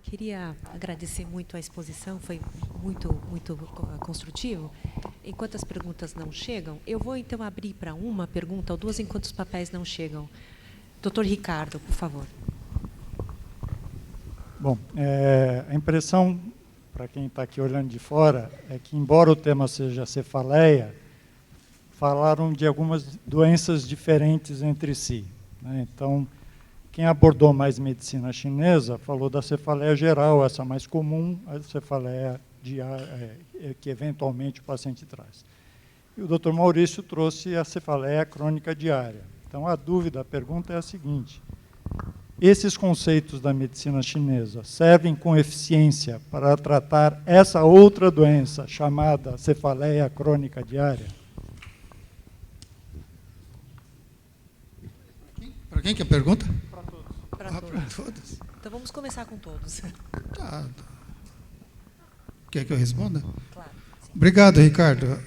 Queria agradecer muito a exposição, foi muito construtivo. Enquanto as perguntas não chegam, eu vou então abrir para uma pergunta ou duas enquanto os papéis não chegam. Doutor Ricardo, por favor. Bom, a impressão, para quem está aqui olhando de fora, é que, embora o tema seja cefaleia, falaram de algumas doenças diferentes entre si, né? Então, quem abordou mais medicina chinesa falou da cefaleia geral, essa mais comum, a cefaleia que eventualmente o paciente traz. E o Dr. Maurício trouxe a cefaleia crônica diária. Então, a pergunta é a seguinte: esses conceitos da medicina chinesa servem com eficiência para tratar essa outra doença chamada cefaleia crônica diária? Para quem que é a pergunta? Para todos. Então, vamos começar com todos. Tá. Quer que eu responda? Claro. Sim. Obrigado, Ricardo.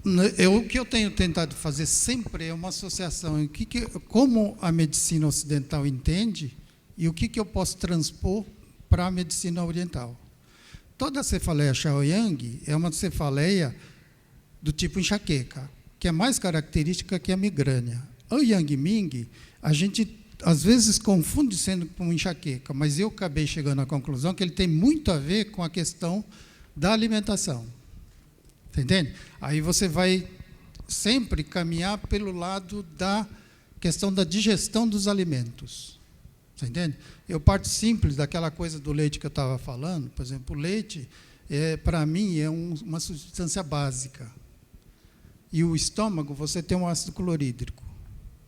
O que eu tenho tentado fazer sempre é uma associação em como a medicina ocidental entende e o que eu posso transpor para a medicina oriental. Toda a cefaleia Shaoyang é uma cefaleia do tipo enxaqueca, que é mais característica que a migrânia. O Yang Ming, a gente às vezes confunde sendo com enxaqueca, mas eu acabei chegando à conclusão que ele tem muito a ver com a questão da alimentação. Entende? Aí você vai sempre caminhar pelo lado da questão da digestão dos alimentos. Você entende? Eu parto simples daquela coisa do leite que eu estava falando. Por exemplo, o leite, para mim, é uma substância básica. E o estômago, você tem um ácido clorídrico.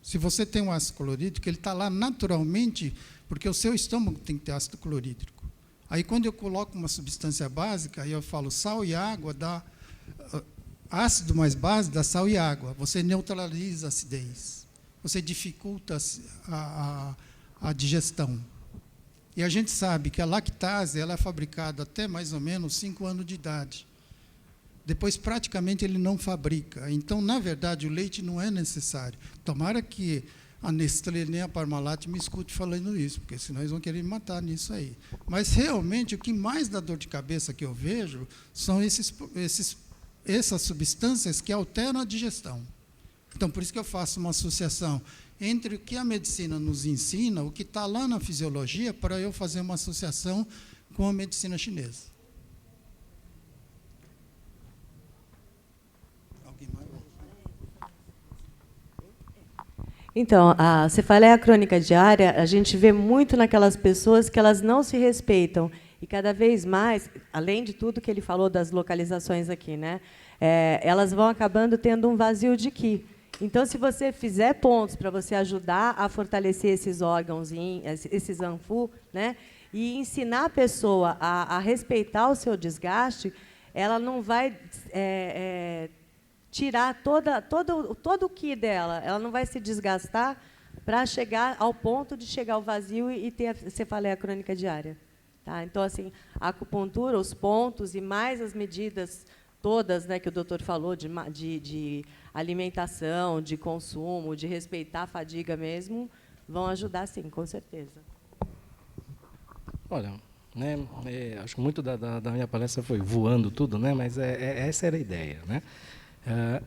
Se você tem um ácido clorídrico, ele está lá naturalmente, porque o seu estômago tem que ter ácido clorídrico. Aí, quando eu coloco uma substância básica, aí eu falo sal e água dá ácido mais base dá sal e água. Você neutraliza a acidez. Você dificulta a digestão. E a gente sabe que a lactase ela é fabricada até mais ou menos 5 anos de idade. Depois, praticamente, ele não fabrica. Então, na verdade, o leite não é necessário. Tomara que a Nestlé nem a Parmalat me escute falando isso, porque senão eles vão querer me matar nisso aí. Mas, realmente, o que mais dá dor de cabeça que eu vejo são essas substâncias que alteram a digestão. Então, por isso que eu faço uma associação entre o que a medicina nos ensina, o que está lá na fisiologia, para eu fazer uma associação com a medicina chinesa. Então, a cefaleia crônica diária, a gente vê muito naquelas pessoas que elas não se respeitam. E cada vez mais, além de tudo que ele falou das localizações aqui, né, elas vão acabando tendo um vazio de qi. Então, se você fizer pontos para você ajudar a fortalecer esses órgãos, esses anfu, né, e ensinar a pessoa a respeitar o seu desgaste, ela não vai tirar todo o qi dela, ela não vai se desgastar para chegar ao ponto de chegar ao vazio e ter a cefaleia crônica diária. Tá? Então, assim, a acupuntura, os pontos e mais as medidas todas, né, que o doutor falou, de alimentação, de consumo, de respeitar a fadiga mesmo, vão ajudar, sim, com certeza. Olha, né, acho que muito da minha palestra foi voando tudo, né, mas essa era a ideia, né?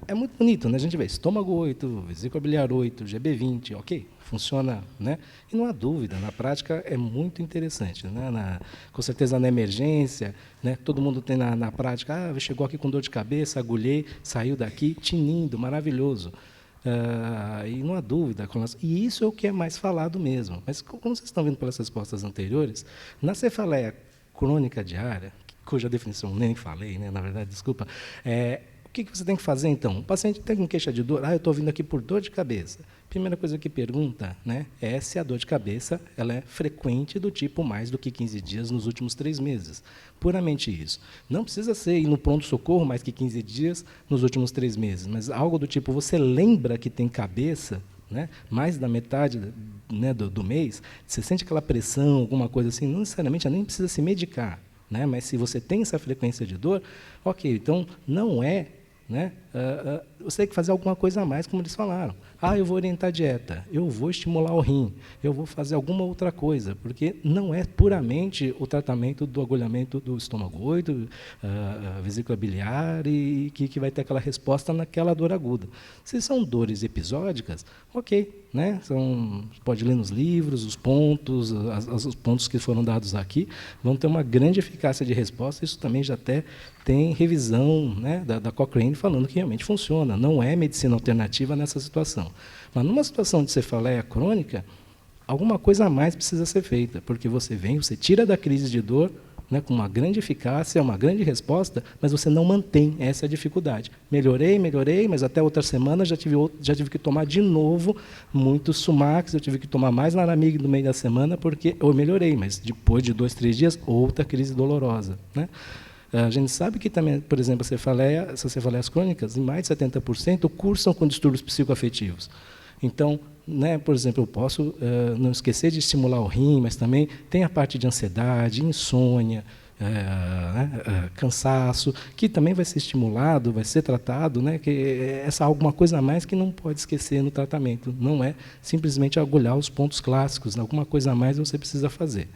É muito bonito, né? A gente vê estômago 8, vesícula biliar 8, GB20, ok, funciona, né? E não há dúvida, na prática é muito interessante, né? Com certeza na emergência, né? Todo mundo tem na prática, chegou aqui com dor de cabeça, agulhei, saiu daqui, tinindo, maravilhoso. E não há dúvida. E isso é o que é mais falado mesmo. Mas como vocês estão vendo pelas respostas anteriores, na cefaleia crônica diária, cuja definição nem falei, né? Na verdade, desculpa, o que você tem que fazer, então? O paciente tem queixa de dor, eu estou vindo aqui por dor de cabeça. Primeira coisa que pergunta, né, é se a dor de cabeça ela é frequente do tipo mais do que 15 dias nos últimos 3 meses. Puramente isso. Não precisa ser ir no pronto-socorro mais que 15 dias nos últimos 3 meses, mas algo do tipo, você lembra que tem cabeça, né, mais da metade, né, do mês, você sente aquela pressão, alguma coisa assim, não necessariamente nem precisa se medicar, né, mas se você tem essa frequência de dor, ok, então não é né? Você tem que fazer alguma coisa a mais, como eles falaram. Eu vou orientar a dieta, eu vou estimular o rim, eu vou fazer alguma outra coisa, porque não é puramente o tratamento do agulhamento do estômago 8, vesícula biliar, e que vai ter aquela resposta naquela dor aguda. Se são dores episódicas, ok, né? Pode ler nos livros, os pontos, os pontos que foram dados aqui, vão ter uma grande eficácia de resposta. Isso também já até tem revisão, né, da Cochrane falando que realmente funciona, não é medicina alternativa nessa situação. Mas numa situação de cefaleia crônica, alguma coisa a mais precisa ser feita, porque você tira da crise de dor, né, com uma grande eficácia, uma grande resposta, mas você não mantém, essa é a dificuldade. Melhorei, mas até outra semana já tive que tomar de novo muitos Sumax, eu tive que tomar mais Laramig no meio da semana, porque eu melhorei, mas depois de 2, 3 dias, outra crise dolorosa, né? A gente sabe que também, por exemplo, essas cefaleias crônicas, em mais de 70%, cursam com distúrbios psicoafetivos. Então, né, por exemplo, eu posso não esquecer de estimular o rim, mas também tem a parte de ansiedade, insônia, cansaço, que também vai ser estimulado, vai ser tratado, né, que essa alguma coisa a mais que não pode esquecer no tratamento. Não é simplesmente agulhar os pontos clássicos, né, alguma coisa a mais você precisa fazer.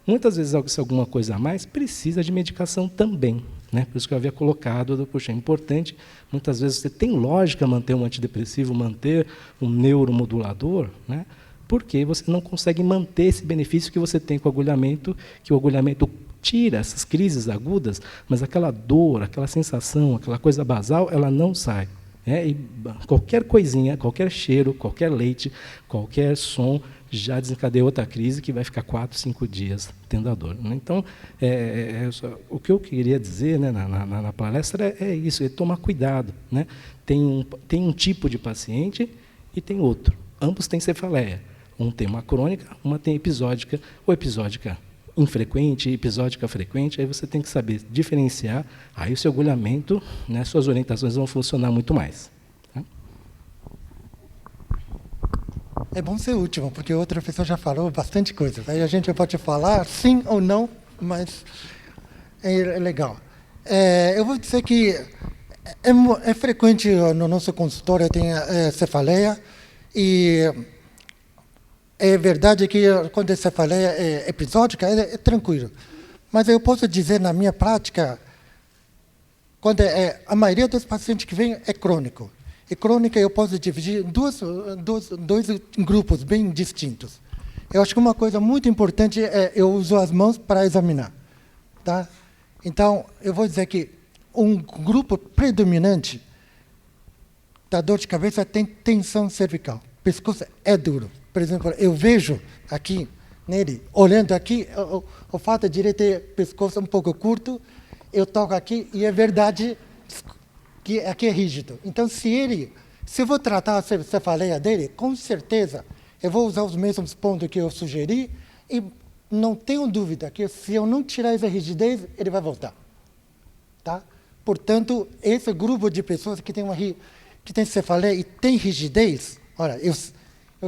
Muitas vezes, se alguma coisa a mais, precisa de medicação também, né? Por isso que eu havia colocado, é importante, muitas vezes você tem lógica manter um antidepressivo, manter um neuromodulador, né? Porque você não consegue manter esse benefício que você tem com o agulhamento, que o agulhamento tira essas crises agudas, mas aquela dor, aquela sensação, aquela coisa basal, ela não sai. E qualquer coisinha, qualquer cheiro, qualquer leite, qualquer som, já desencadeia outra crise que vai ficar 4, 5 dias tendo a dor. Então, o que eu queria dizer, né, na palestra é isso, é tomar cuidado, né? Tem um tipo de paciente e tem outro. Ambos têm cefaleia. Um tem uma crônica, uma tem episódica, ou episódica infrequente, episódica frequente. Aí você tem que saber diferenciar. Aí o seu agulhamento, né, suas orientações vão funcionar muito mais. É bom ser último, porque outra pessoa já falou bastante coisa. Aí a gente pode falar sim ou não, mas é legal. Eu vou dizer que é frequente no nosso consultório tem cefaleia, e é verdade que quando a cefaleia é episódica, é tranquilo. Mas eu posso dizer, na minha prática, quando a maioria dos pacientes que vem é crônico. E crônica eu posso dividir em dois grupos bem distintos. Eu acho que uma coisa muito importante é eu uso as mãos para examinar. Tá? Então, eu vou dizer que um grupo predominante da dor de cabeça tem tensão cervical. O pescoço é duro. Por exemplo, eu vejo aqui, nele, olhando aqui, o fato de ele ter pescoço um pouco curto, eu toco aqui e é verdade que aqui é rígido. Então, se eu vou tratar a cefaleia dele, com certeza, eu vou usar os mesmos pontos que eu sugeri e não tenho dúvida que se eu não tirar essa rigidez, ele vai voltar. Tá? Portanto, esse grupo de pessoas que tem cefaleia e tem rigidez, olha, eu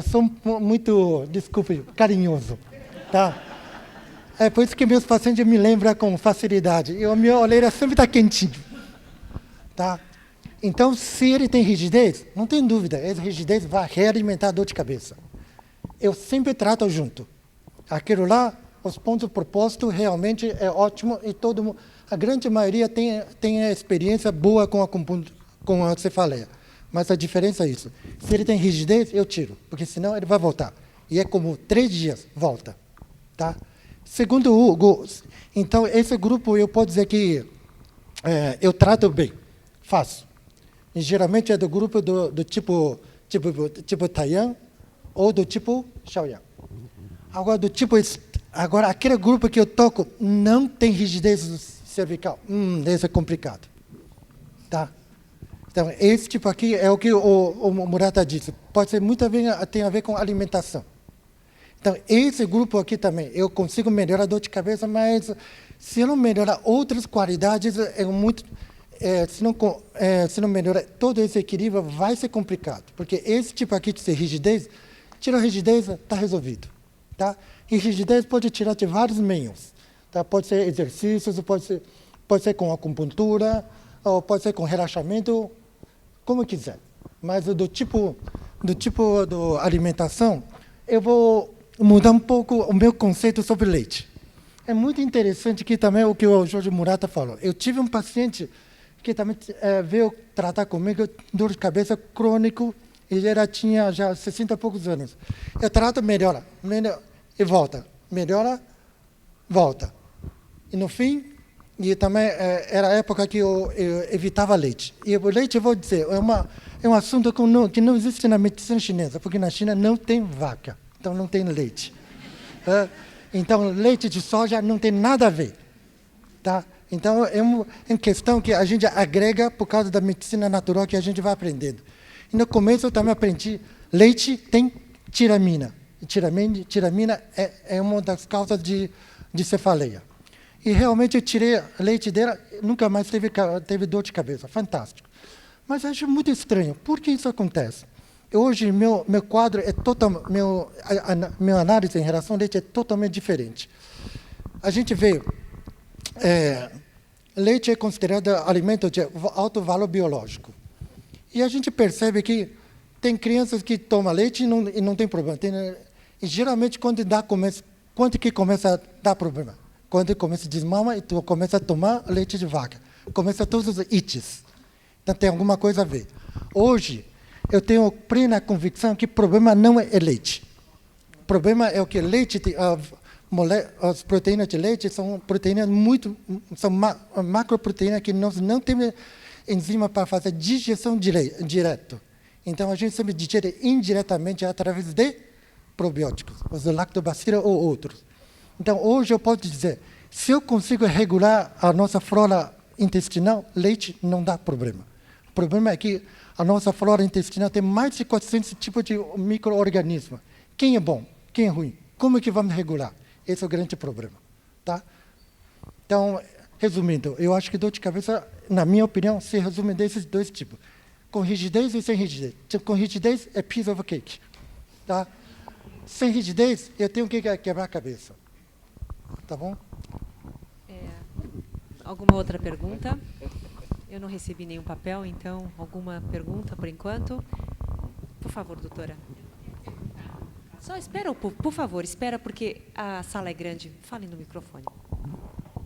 sou muito, desculpe, carinhoso. Tá? É por isso que meus pacientes me lembram com facilidade. E a minha orelha sempre está quentinha. Tá? Então, se ele tem rigidez, não tem dúvida, essa rigidez vai realimentar a dor de cabeça. Eu sempre trato junto. Aquilo lá, os pontos propostos, realmente é ótimo e a grande maioria tem a experiência boa com a cefaleia. Mas a diferença é isso. Se ele tem rigidez, eu tiro, porque senão ele vai voltar. E é como 3 dias, volta. Tá? Segundo o Hugo, então, esse grupo eu posso dizer que eu trato bem, faço. E geralmente é do grupo do tipo Taiyan ou do tipo Shaoyan. Agora, aquele grupo que eu toco não tem rigidez cervical. Esse é complicado. Tá? Então, esse tipo aqui é o que o Murata disse. Pode ser tem a ver com alimentação. Então, esse grupo aqui também, eu consigo melhorar a dor de cabeça, mas se eu não melhorar outras qualidades, se não melhorar todo esse equilíbrio, vai ser complicado. Porque esse tipo aqui de rigidez, tira a rigidez, está resolvido. Tá? E rigidez pode tirar de vários meios. Tá? Pode ser exercícios, pode ser com acupuntura, ou pode ser com relaxamento, como quiser. Mas do tipo de alimentação, eu vou mudar um pouco o meu conceito sobre leite. É muito interessante que também o que o Jorge Murata falou. Eu tive um paciente que também veio tratar comigo dor de cabeça crônico, e ele tinha já 60 e poucos anos. Eu trato, melhora e volta. Melhora, volta. E no fim, e também era a época que eu evitava leite. E o leite, eu vou dizer, é um assunto que não existe na medicina chinesa, porque na China não tem vaca, então não tem leite. Então, leite de soja não tem nada a ver. Tá? Então, é uma questão que a gente agrega por causa da medicina natural que a gente vai aprendendo. E no começo eu também aprendi, leite tem tiramina. E tiramina é uma das causas de cefaleia. E realmente eu tirei leite dela, nunca mais teve dor de cabeça. Fantástico. Mas eu acho muito estranho. Por que isso acontece? Hoje, meu quadro é totalmente... Minha análise em relação ao leite é totalmente diferente. A gente vê... leite é considerado alimento de alto valor biológico. E a gente percebe que tem crianças que tomam leite e não tem problema. E geralmente, quando que começa a dar problema? Quando começa a desmama e tu começa a tomar leite de vaca. Começa todos os ites. Então, tem alguma coisa a ver. Hoje, eu tenho plena convicção que o problema não é leite. O problema é o que leite, as proteínas de leite são proteínas são macroproteínas que nós não temos enzima para fazer digestão direto. Então, a gente sempre digere indiretamente através de probióticos, os lactobacilos ou outros. Então, hoje eu posso dizer, se eu consigo regular a nossa flora intestinal, leite não dá problema. O problema é que a nossa flora intestinal tem mais de 400 tipos de micro-organismos. Quem é bom? Quem é ruim? Como é que vamos regular? Esse é o grande problema. Tá? Então, resumindo, eu acho que dor de cabeça, na minha opinião, se resume desses dois tipos. Com rigidez e sem rigidez. Com rigidez é piece of cake. Tá? Sem rigidez, eu tenho que quebrar a cabeça. Tá bom? Alguma outra pergunta? Eu não recebi nenhum papel, então, alguma pergunta por enquanto? Por favor, doutora. Só espera, por favor, espera, porque a sala é grande. Fale no microfone.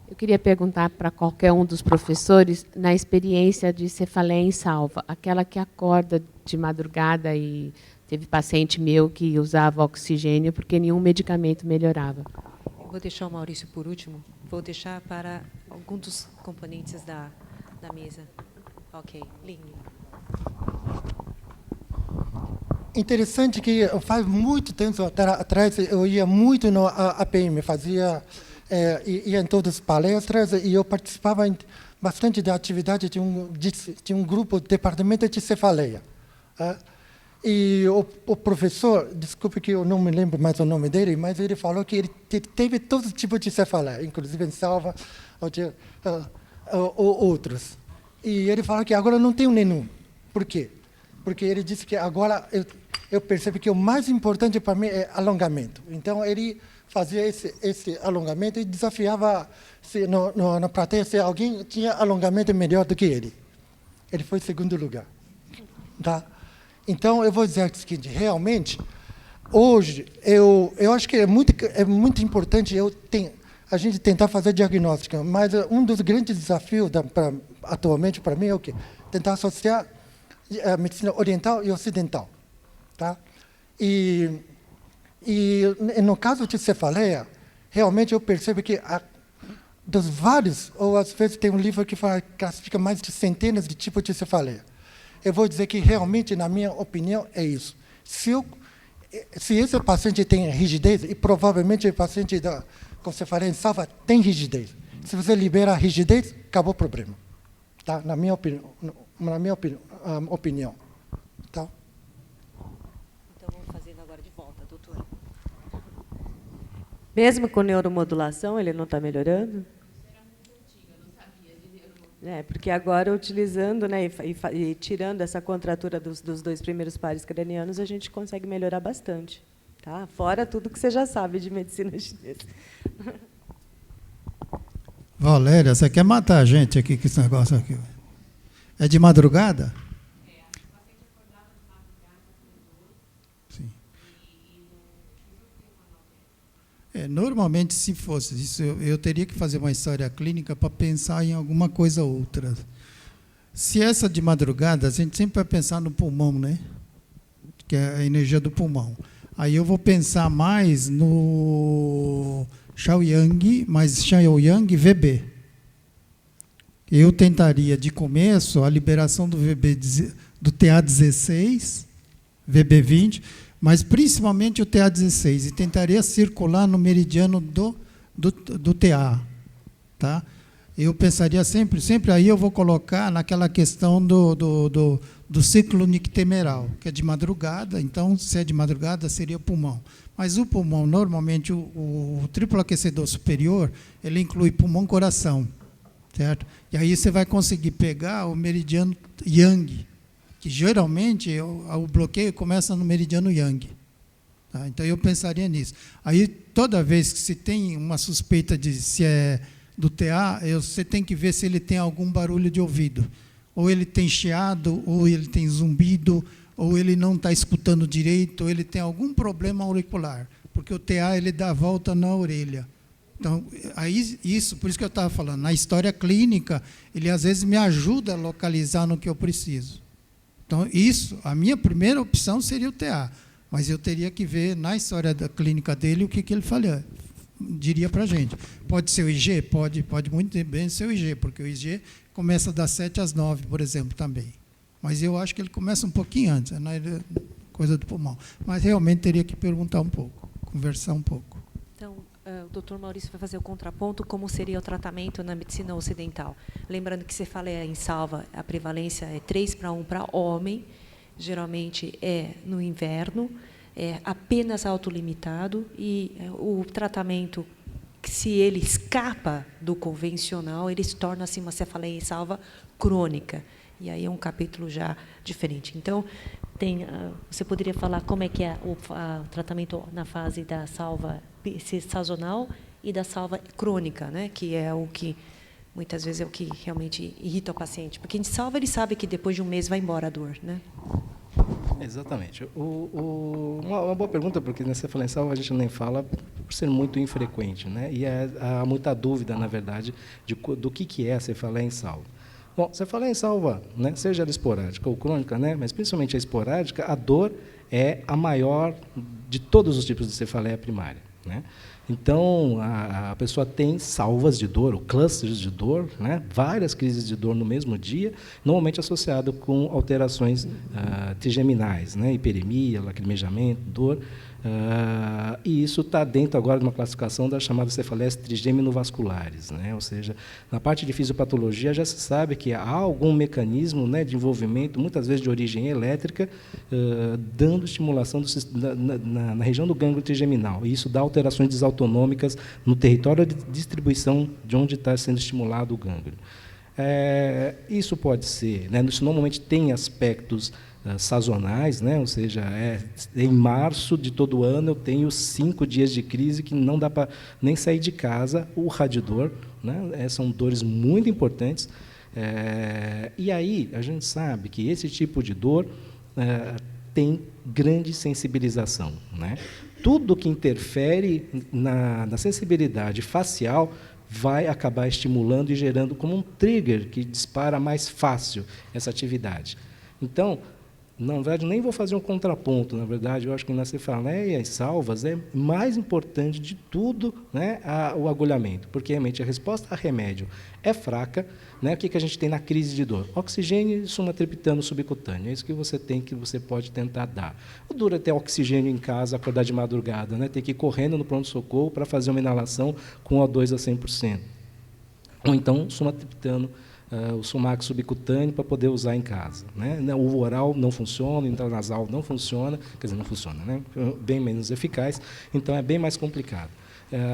Eu queria perguntar para qualquer um dos professores, na experiência de cefaleia em salva, aquela que acorda de madrugada e teve paciente meu que usava oxigênio porque nenhum medicamento melhorava. Vou deixar o Maurício por último. Vou deixar para algum dos componentes da mesa. Ok, Ling. Interessante que faz muito tempo atrás eu ia muito no APM, ia em todas as palestras e eu participava bastante da atividade de um grupo, departamento de cefaleia. E o professor, desculpe que eu não me lembro mais o nome dele, mas ele falou que ele teve todo tipo de cefaleia, inclusive em salva ou outros. E ele falou que agora não tem nenhum. Por quê? Porque ele disse que agora eu percebo que o mais importante para mim é alongamento. Então, ele fazia esse alongamento e desafiava na plateia se alguém tinha alongamento melhor do que ele. Ele foi em segundo lugar. Tá? Então, eu vou dizer o seguinte, realmente, hoje, eu acho que é muito importante a gente tentar fazer diagnóstico, mas um dos grandes desafios atualmente para mim é o quê? Tentar associar a medicina oriental e ocidental. Tá? E no caso de cefaleia, realmente eu percebo que dos vários, ou às vezes tem um livro que classifica mais de centenas de tipos de cefaleia. Eu vou dizer que realmente, na minha opinião, é isso. Se esse paciente tem rigidez, e provavelmente o paciente com cefaleia em salva tem rigidez. Se você libera a rigidez, acabou o problema. Tá? Na minha opinião. Tá? Então, vamos fazendo agora de volta, doutora. Mesmo com neuromodulação, ele não está melhorando? Porque agora, utilizando, né, e tirando essa contratura dos dois primeiros pares cranianos, a gente consegue melhorar bastante. Tá? Fora tudo que você já sabe de medicina chinesa. Valéria, você quer matar a gente aqui com esse negócio aqui? É de madrugada? Sim. Normalmente, se fosse isso, eu teria que fazer uma história clínica para pensar em alguma coisa outra. Se essa de madrugada, a gente sempre vai pensar no pulmão, né? Que é a energia do pulmão. Aí eu vou pensar mais no Shaoyang, mas Shaoyang VB. Eu tentaria, de começo, a liberação do VB, do TA16, VB20, mas principalmente o TA16, e tentaria circular no meridiano do TA. Tá? Eu pensaria sempre aí eu vou colocar naquela questão do ciclo nictemeral, que é de madrugada, então, se é de madrugada, seria o pulmão. Mas o pulmão, normalmente, o triplo aquecedor superior, ele inclui pulmão-coração, certo? E aí você vai conseguir pegar o meridiano Yang, que geralmente o bloqueio começa no meridiano Yang. Tá? Então, eu pensaria nisso. Aí, toda vez que se tem uma suspeita de se é do TA, você tem que ver se ele tem algum barulho de ouvido. Ou ele tem chiado, ou ele tem zumbido, ou ele não está escutando direito, ou ele tem algum problema auricular, porque o TA ele dá a volta na orelha. Então, aí, por isso que eu estava falando, na história clínica, ele às vezes me ajuda a localizar no que eu preciso. Então, a minha primeira opção seria o TA, mas eu teria que ver na história da clínica dele o que ele diria para a gente. Pode ser o IG? Pode muito bem ser o IG, porque o IG começa das 7 às 9, por exemplo, também. Mas eu acho que ele começa um pouquinho antes, coisa do pulmão. Mas realmente teria que perguntar um pouco, conversar um pouco. Então, o doutor Maurício vai fazer o contraponto, como seria o tratamento na medicina ocidental. Lembrando que você fala em Salva, a prevalência é 3:1 para homem, geralmente é no inverno, é apenas autolimitado, e o tratamento, se ele escapa do convencional, ele se torna, assim, uma cefaleia em salva crônica. E aí é um capítulo já diferente. Então, você poderia falar como é que é o tratamento na fase da salva sazonal e da salva crônica, né? Que é o que, muitas vezes, é o que realmente irrita o paciente. Porque em salva ele sabe que depois de um mês vai embora a dor, né? Exatamente. Uma boa pergunta, porque nessa fala em salva a gente nem fala por ser muito infrequente, né? E há muita dúvida, na verdade, do que é a cefaleia em salva. Bom, cefaleia em salva, né, seja ela esporádica ou crônica, né, mas principalmente a esporádica, a dor é a maior de todos os tipos de cefaleia primária, né? Então, a pessoa tem salvas de dor, ou clusters de dor, né, várias crises de dor no mesmo dia, normalmente associado com alterações trigeminais, né, hiperemia, lacrimejamento, dor. E isso está dentro agora de uma classificação das chamadas cefaleias trigêmino-vasculares, né? Ou seja, na parte de fisiopatologia já se sabe que há algum mecanismo, né, de envolvimento, muitas vezes de origem elétrica, dando estimulação na região do gânglio trigeminal. E isso dá alterações desautonômicas no território de distribuição de onde está sendo estimulado o gânglio. Isso pode ser, né, isso normalmente tem aspectos sazonais, né? Ou seja, em março de todo ano eu tenho 5 dias de crise que não dá para nem sair de casa, o radidor, né? São dores muito importantes. E aí a gente sabe que esse tipo de dor tem grande sensibilização, né? Tudo que interfere na sensibilidade facial vai acabar estimulando e gerando como um trigger que dispara mais fácil essa atividade. Então, na verdade, nem vou fazer um contraponto. Na verdade, eu acho que na cefaleia e salvas é mais importante de tudo, né, o agulhamento, porque realmente a resposta a remédio é fraca, né? O que a gente tem na crise de dor? Oxigênio e sumatriptano subcutâneo. É isso que você pode tentar dar. O duro é ter oxigênio em casa, acordar de madrugada, né? Ter que ir correndo no pronto-socorro para fazer uma inalação com O2 a 100%. Ou então, sumatriptano, o sumax subcutâneo para poder usar em casa, né? O oral não funciona, o intranasal não funciona, quer dizer, não funciona, né? Bem menos eficaz, então é bem mais complicado.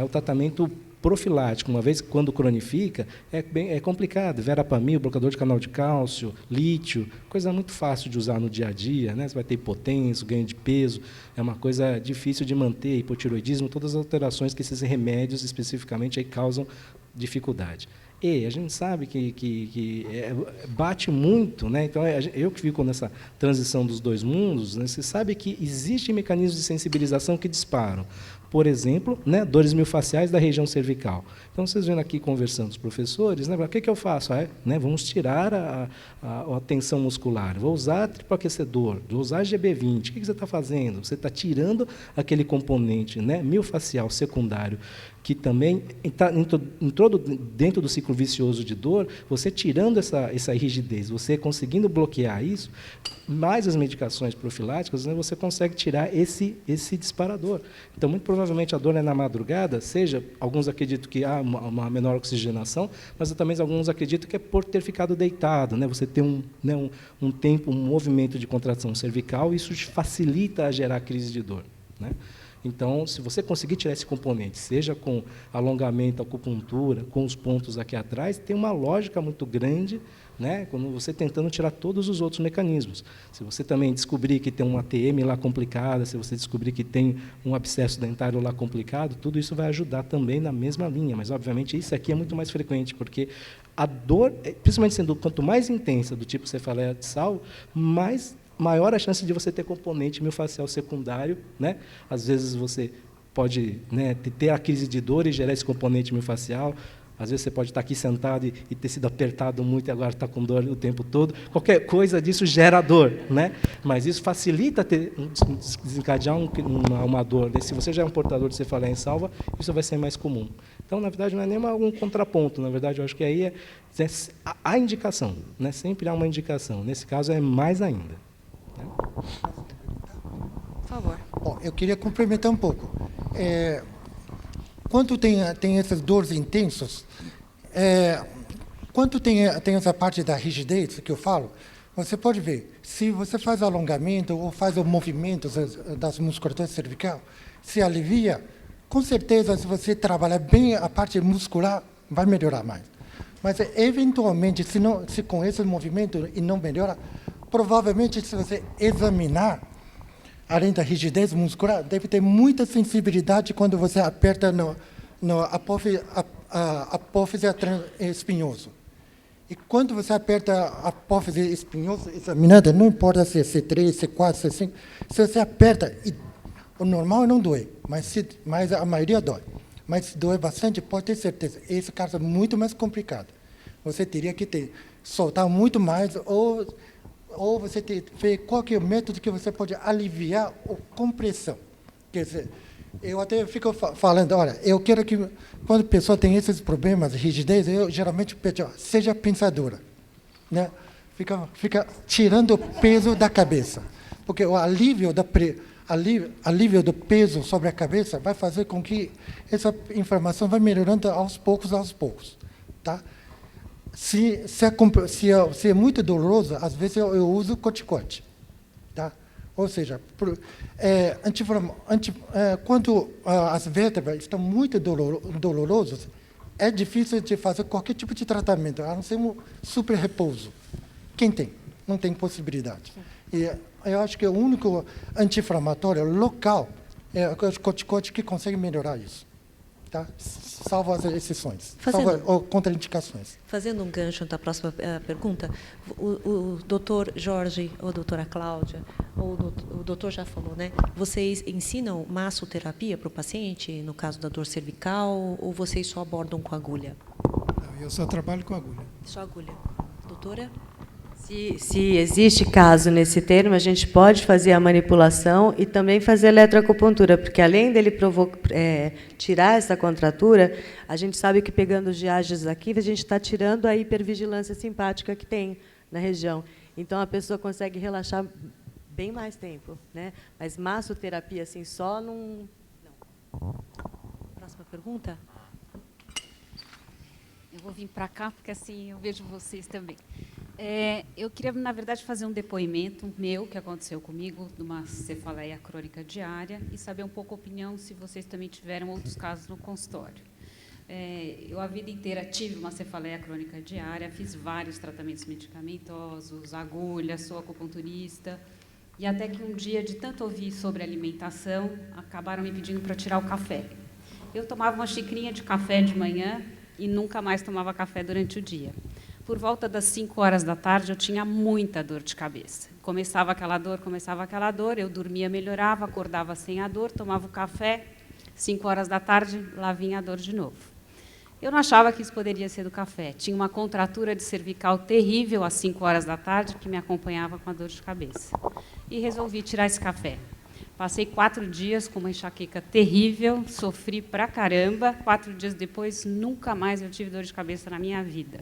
O tratamento profilático, uma vez que quando cronifica, é complicado. Verapamil, blocador de canal de cálcio, lítio, coisa muito fácil de usar no dia a dia, né? Você vai ter hipotensão, ganho de peso, é uma coisa difícil de manter, hipotiroidismo, todas as alterações que esses remédios especificamente aí causam dificuldade. E a gente sabe que bate muito, né? Então, eu que fico nessa transição dos dois mundos, né? Você sabe que existem mecanismos de sensibilização que disparam. Por exemplo, né, dores miofasciais da região cervical. Então, vocês vendo aqui conversando com os professores, né, o que eu faço? Né, vamos tirar a tensão muscular, vou usar tripoaquecedor, vou usar GB20. O que você está fazendo? Você está tirando aquele componente, né, miofacial secundário, que também entrou dentro do ciclo vicioso de dor, você tirando essa rigidez, você conseguindo bloquear isso, mais as medicações profiláticas, né, você consegue tirar esse disparador. Então, muito provavelmente, a dor é na madrugada, seja, alguns acreditam que há uma menor oxigenação, mas também alguns acreditam que é por ter ficado deitado, né, você tem um tempo, um movimento de contração cervical, e isso facilita a gerar crise de dor, né? Então, se você conseguir tirar esse componente, seja com alongamento, acupuntura, com os pontos aqui atrás, tem uma lógica muito grande, né, quando você tentando tirar todos os outros mecanismos. Se você também descobrir que tem uma ATM lá complicada, se você descobrir que tem um abscesso dentário lá complicado, tudo isso vai ajudar também na mesma linha. Mas, obviamente, isso aqui é muito mais frequente, porque a dor, principalmente sendo quanto mais intensa, do tipo cefaleia de Salvo, maior a chance de você ter componente miofascial secundário, né? Às vezes você pode, né, ter a crise de dor e gerar esse componente miofascial. Às vezes você pode estar aqui sentado e ter sido apertado muito e agora está com dor o tempo todo. Qualquer coisa disso gera dor, né? Mas isso facilita desencadear uma dor. Se você já é um portador de cefaleia em salva, isso vai ser mais comum. Então, na verdade, não é nem um contraponto. Na verdade, eu acho que aí é a indicação, né? Sempre há uma indicação. Nesse caso, é mais ainda. Por favor. Bom, eu queria complementar um pouco. Quando tem essas dores intensas, quando tem essa parte da rigidez que eu falo, você pode ver, se você faz alongamento ou faz o movimento das musculaturas cervical, se alivia, com certeza, se você trabalhar bem a parte muscular, vai melhorar mais. Mas, eventualmente, se com esse movimento e não melhora, provavelmente, se você examinar, além da rigidez muscular, deve ter muita sensibilidade quando você aperta no apófise espinhoso. E quando você aperta a apófise espinhosa examinada, não importa se é C3, C4, C5, se você aperta, o normal não dói, mas a maioria dói. Mas se dói bastante, pode ter certeza. Esse caso é muito mais complicado. Você teria que soltar muito mais, ou você ver qualquer método que você pode aliviar a compressão. Quer dizer, eu até fico falando, olha, eu quero que, quando a pessoa tem esses problemas de rigidez, eu geralmente peço, seja pensadora, né? Fica tirando o peso da cabeça, porque o alívio do peso sobre a cabeça vai fazer com que essa inflamação vai melhorando aos poucos, tá? Se é muito doloroso, às vezes eu uso corticoide, tá? Ou seja, quando as vértebras estão muito dolorosas, é difícil de fazer qualquer tipo de tratamento, a não ser um super repouso. Quem tem? Não tem possibilidade. E eu acho que o único anti-inflamatório local é o corticoide que consegue melhorar isso. Tá? Salvo as exceções, salvo contraindicações. Fazendo um gancho da próxima pergunta, o doutor Jorge ou a doutora Cláudia, ou o doutor já falou, né? Vocês ensinam massoterapia para o paciente, no caso da dor cervical, ou vocês só abordam com agulha? Eu só trabalho com agulha. Só agulha. Doutora? Se existe caso nesse termo, a gente pode fazer a manipulação e também fazer a eletroacupuntura, porque além dele tirar essa contratura, a gente sabe que pegando os diágenes aqui, a gente está tirando a hipervigilância simpática que tem na região. Então, a pessoa consegue relaxar bem mais tempo, né? Mas massoterapia assim só não. Próxima pergunta? Eu vou vir para cá, porque assim eu vejo vocês também. Eu queria, na verdade, fazer um depoimento meu, que aconteceu comigo, de uma cefaleia crônica diária, e saber um pouco a opinião, se vocês também tiveram outros casos no consultório. Eu, a vida inteira, tive uma cefaleia crônica diária, fiz vários tratamentos medicamentosos, agulha, sou acupunturista, e até que um dia, de tanto ouvir sobre alimentação, acabaram me pedindo para tirar o café. Eu tomava uma xicrinha de café de manhã, e nunca mais tomava café durante o dia. Por volta das 5 horas da tarde, eu tinha muita dor de cabeça. Começava aquela dor, eu dormia, melhorava, acordava sem a dor, tomava o café, 5 horas da tarde, lá vinha a dor de novo. Eu não achava que isso poderia ser do café. Tinha uma contratura de cervical terrível às 5 horas da tarde, que me acompanhava com a dor de cabeça. E resolvi tirar esse café. Passei 4 dias com uma enxaqueca terrível, sofri pra caramba. 4 dias depois, nunca mais eu tive dor de cabeça na minha vida.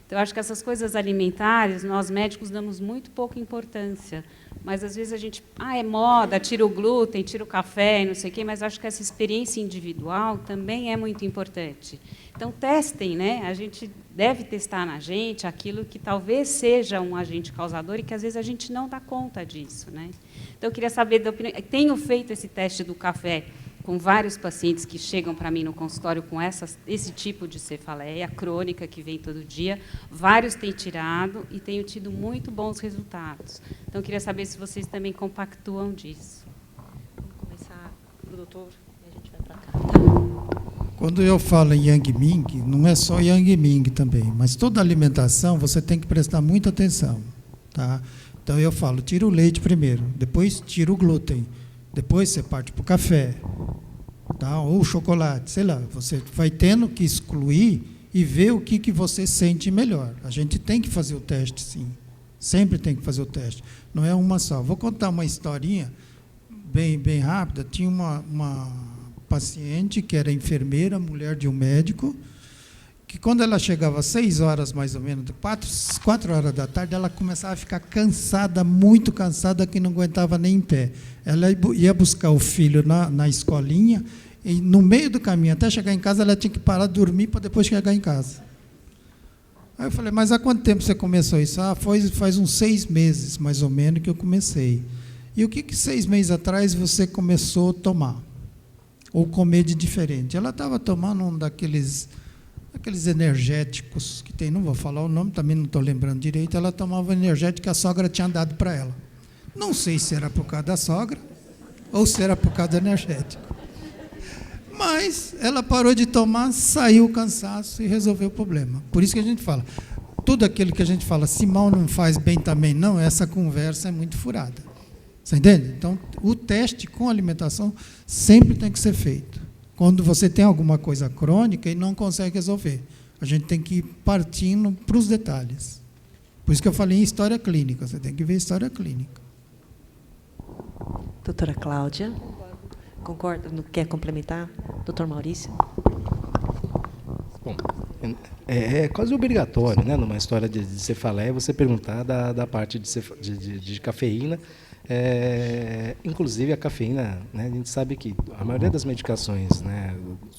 Então, eu acho que essas coisas alimentares, nós médicos damos muito pouca importância. Mas, às vezes, a gente... é moda, tira o glúten, tira o café, não sei o quê, mas acho que essa experiência individual também é muito importante. Então, testem, né? A gente deve testar na gente aquilo que talvez seja um agente causador e que, às vezes, a gente não dá conta disso, né? Então, eu queria saber da opinião... Tenho feito esse teste do café com vários pacientes que chegam para mim no consultório com esse tipo de cefaleia crônica que vem todo dia. Vários têm tirado e tenho tido muito bons resultados. Então, eu queria saber se vocês também compactuam disso. Vamos começar o doutor e a gente vai para cá. Quando eu falo em Yang Ming, não é só Yang Ming também, mas toda alimentação você tem que prestar muita atenção. Tá? Então, eu falo, tira o leite primeiro, depois tira o glúten. Depois você parte para o café, tá? Ou o chocolate, sei lá. Você vai tendo que excluir e ver o que você sente melhor. A gente tem que fazer o teste, sim. Sempre tem que fazer o teste. Não é uma só. Vou contar uma historinha bem rápida. Tinha uma paciente que era enfermeira, mulher de um médico, que quando ela chegava às 6 horas, mais ou menos, 4 horas da tarde, ela começava a ficar cansada, muito cansada, que não aguentava nem em pé. Ela ia buscar o filho na escolinha, e no meio do caminho, até chegar em casa, ela tinha que parar de dormir para depois chegar em casa. Aí eu falei, mas há quanto tempo você começou isso? Faz uns 6 meses, mais ou menos, que eu comecei. E o que 6 meses atrás você começou a tomar? Ou comer de diferente? Ela estava tomando um daqueles energéticos que tem, não vou falar o nome, também não estou lembrando direito. Ela tomava um energético que a sogra tinha dado para ela. Não sei se era por causa da sogra ou se era por causa do energético. Mas ela parou de tomar, saiu o cansaço e resolveu o problema. Por isso que a gente fala, tudo aquilo que a gente fala, se mal não faz, bem também não, essa conversa é muito furada. Você entende? Então, o teste com alimentação sempre tem que ser feito. Quando você tem alguma coisa crônica e não consegue resolver, a gente tem que ir partindo para os detalhes. Por isso que eu falei em história clínica, você tem que ver história clínica. Doutora Cláudia, concorda? Não quer complementar? Doutor Maurício? Bom, é quase obrigatório, né, numa história de cefaleia, você perguntar da parte de cafeína. Inclusive a cafeína, né, a gente sabe que a maioria das medicações, né,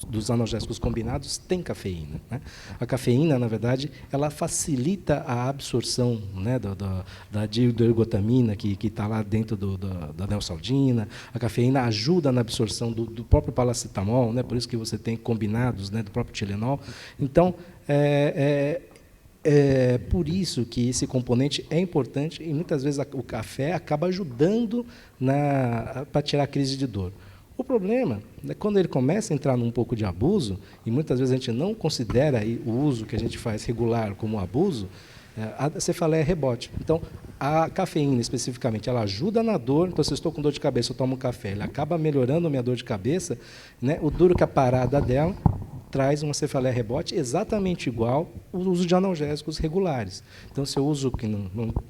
dos analgésicos combinados tem cafeína, né? A cafeína, na verdade, ela facilita a absorção, né, da diergotamina que está lá dentro da neosaldina. A cafeína ajuda na absorção do próprio paracetamol, né, por isso que você tem combinados, né, do próprio Tilenol. Então, é por isso que esse componente é importante e muitas vezes o café acaba ajudando para tirar a crise de dor. O problema é quando ele começa a entrar num pouco de abuso, e muitas vezes a gente não considera o uso que a gente faz regular como abuso, a cefaleia é rebote. Então, a cafeína, especificamente, ela ajuda na dor. Então, se eu estou com dor de cabeça, eu tomo um café, ele acaba melhorando a minha dor de cabeça, né? O duro que a parada dela traz uma cefaleia rebote exatamente igual ao uso de analgésicos regulares. Então, se eu uso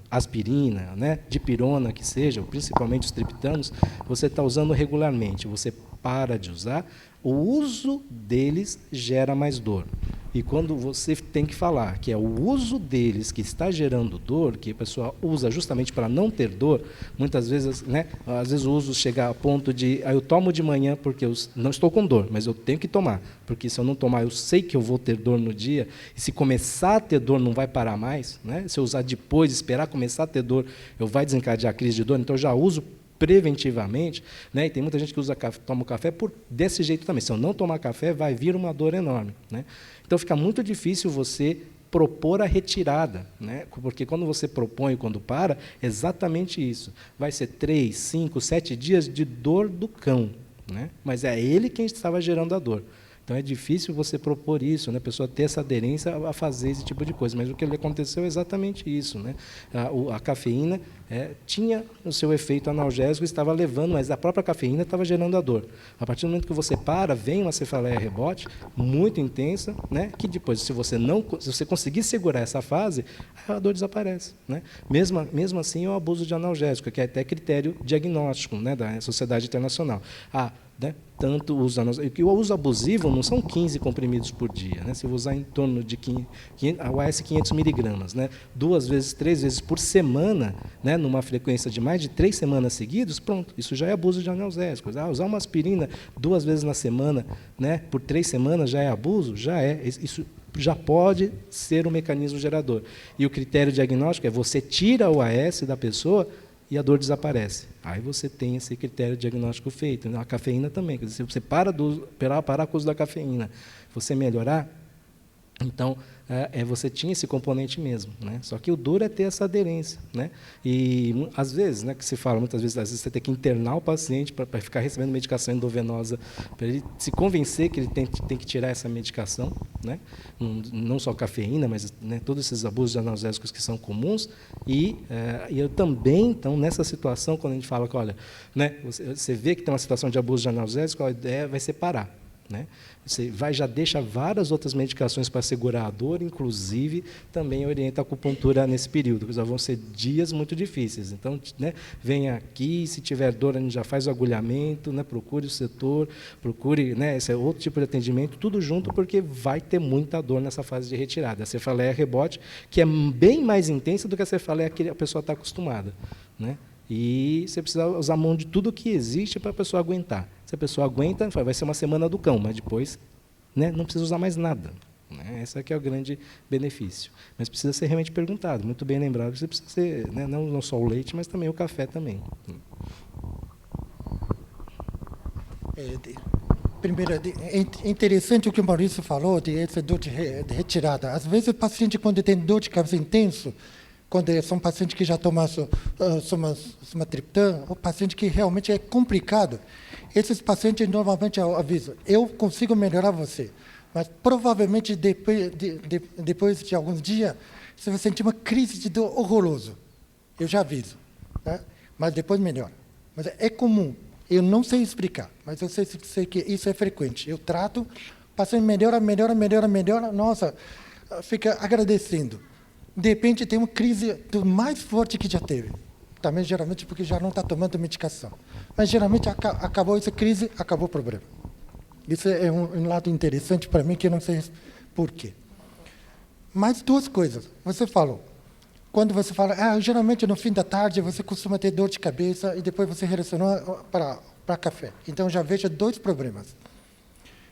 aspirina, né, dipirona, que seja, principalmente os triptanos, você está usando regularmente, você para de usar, o uso deles gera mais dor. E quando você tem que falar que é o uso deles que está gerando dor, que a pessoa usa justamente para não ter dor, muitas vezes, né, às vezes o uso chega a ponto de, eu tomo de manhã porque eu não estou com dor, mas eu tenho que tomar, porque se eu não tomar, eu sei que eu vou ter dor no dia, e se começar a ter dor, não vai parar mais, né? Se eu usar depois, esperar começar a ter dor, eu vai desencadear a crise de dor, então eu já uso preventivamente, né? E tem muita gente que toma o café desse jeito também. Se eu não tomar café, vai vir uma dor enorme, né? Então, fica muito difícil você propor a retirada, né? Porque quando você propõe, quando para, é exatamente isso. Vai ser 3, 5, 7 dias de dor do cão, né? Mas é ele quem estava gerando a dor. Então, é difícil você propor isso, né? A pessoa ter essa aderência a fazer esse tipo de coisa. Mas o que aconteceu é exatamente isso, né? A cafeína tinha o seu efeito analgésico, estava levando, mas a própria cafeína estava gerando a dor. A partir do momento que você para, vem uma cefaleia rebote muito intensa, né? Que depois, se você conseguir segurar essa fase, a dor desaparece, né? Mesmo assim, é o abuso de analgésico, que é até critério diagnóstico, né, da Sociedade Internacional. Né, tanto o uso abusivo não são 15 comprimidos por dia, né? Se eu usar em torno de a OAS 500 miligramas, né, 2 vezes, 3 vezes por semana, né, numa frequência de mais de 3 semanas seguidas, pronto, isso já é abuso de analgésicos. Usar uma aspirina 2 vezes na semana, né, por 3 semanas já é abuso? Já é. Isso já pode ser um mecanismo gerador. E o critério diagnóstico é você tira a OAS da pessoa e a dor desaparece. Aí você tem esse critério diagnóstico feito. A cafeína também. Quer dizer, se você parar com o uso da cafeína, você melhorar, então, você tinha esse componente mesmo, né? Só que o duro é ter essa aderência, né? E, às vezes, né, que se fala, muitas vezes você tem que internar o paciente para ficar recebendo medicação endovenosa, para ele se convencer que ele tem que tirar essa medicação, né? Não só cafeína, mas, né, todos esses abusos de analgésicos que são comuns. E eu também, então, nessa situação, quando a gente fala que, olha, né, você vê que tem uma situação de abuso de analgésico, a ideia vai ser parar. Né? Você já deixa várias outras medicações para segurar a dor, inclusive também orienta a acupuntura nesse período, porque já vão ser dias muito difíceis. Então, né, venha aqui, se tiver dor, a gente já faz o agulhamento, né, procure o setor, procure, né, esse é outro tipo de atendimento, tudo junto, porque vai ter muita dor nessa fase de retirada. A cefaleia rebote, que é bem mais intensa do que a cefaleia que a pessoa está acostumada, né? E você precisa usar a mão de tudo que existe para a pessoa aguentar. Se a pessoa aguenta, vai ser uma semana do cão, mas depois, né, não precisa usar mais nada. Né? Esse aqui é o grande benefício. Mas precisa ser realmente perguntado, muito bem lembrado, você precisa ser, né, não só o leite, mas também o café também. Primeiro, é interessante o que o Maurício falou de essa dor de retirada. Às vezes o paciente, quando tem dor de cabeça intenso, quando são pacientes que já tomam sumatriptan, ou paciente que realmente é complicado, esses pacientes normalmente eu aviso, eu consigo melhorar você, mas provavelmente depois de alguns dias você vai sentir uma crise de dor horroroso. Eu já aviso, né? Mas depois melhora. Mas é comum, eu não sei explicar, mas eu sei que isso é frequente. Eu trato, o paciente melhora, nossa, fica agradecendo. De repente, tem uma crise do mais forte que já teve. Também, geralmente, porque já não está tomando medicação. Mas, geralmente, acabou essa crise, acabou o problema. Isso é um lado interessante para mim, que eu não sei por quê. Mais 2 coisas. Você falou. Quando você fala, geralmente, no fim da tarde, você costuma ter dor de cabeça e depois você relacionou para café. Então, já vejo 2 problemas.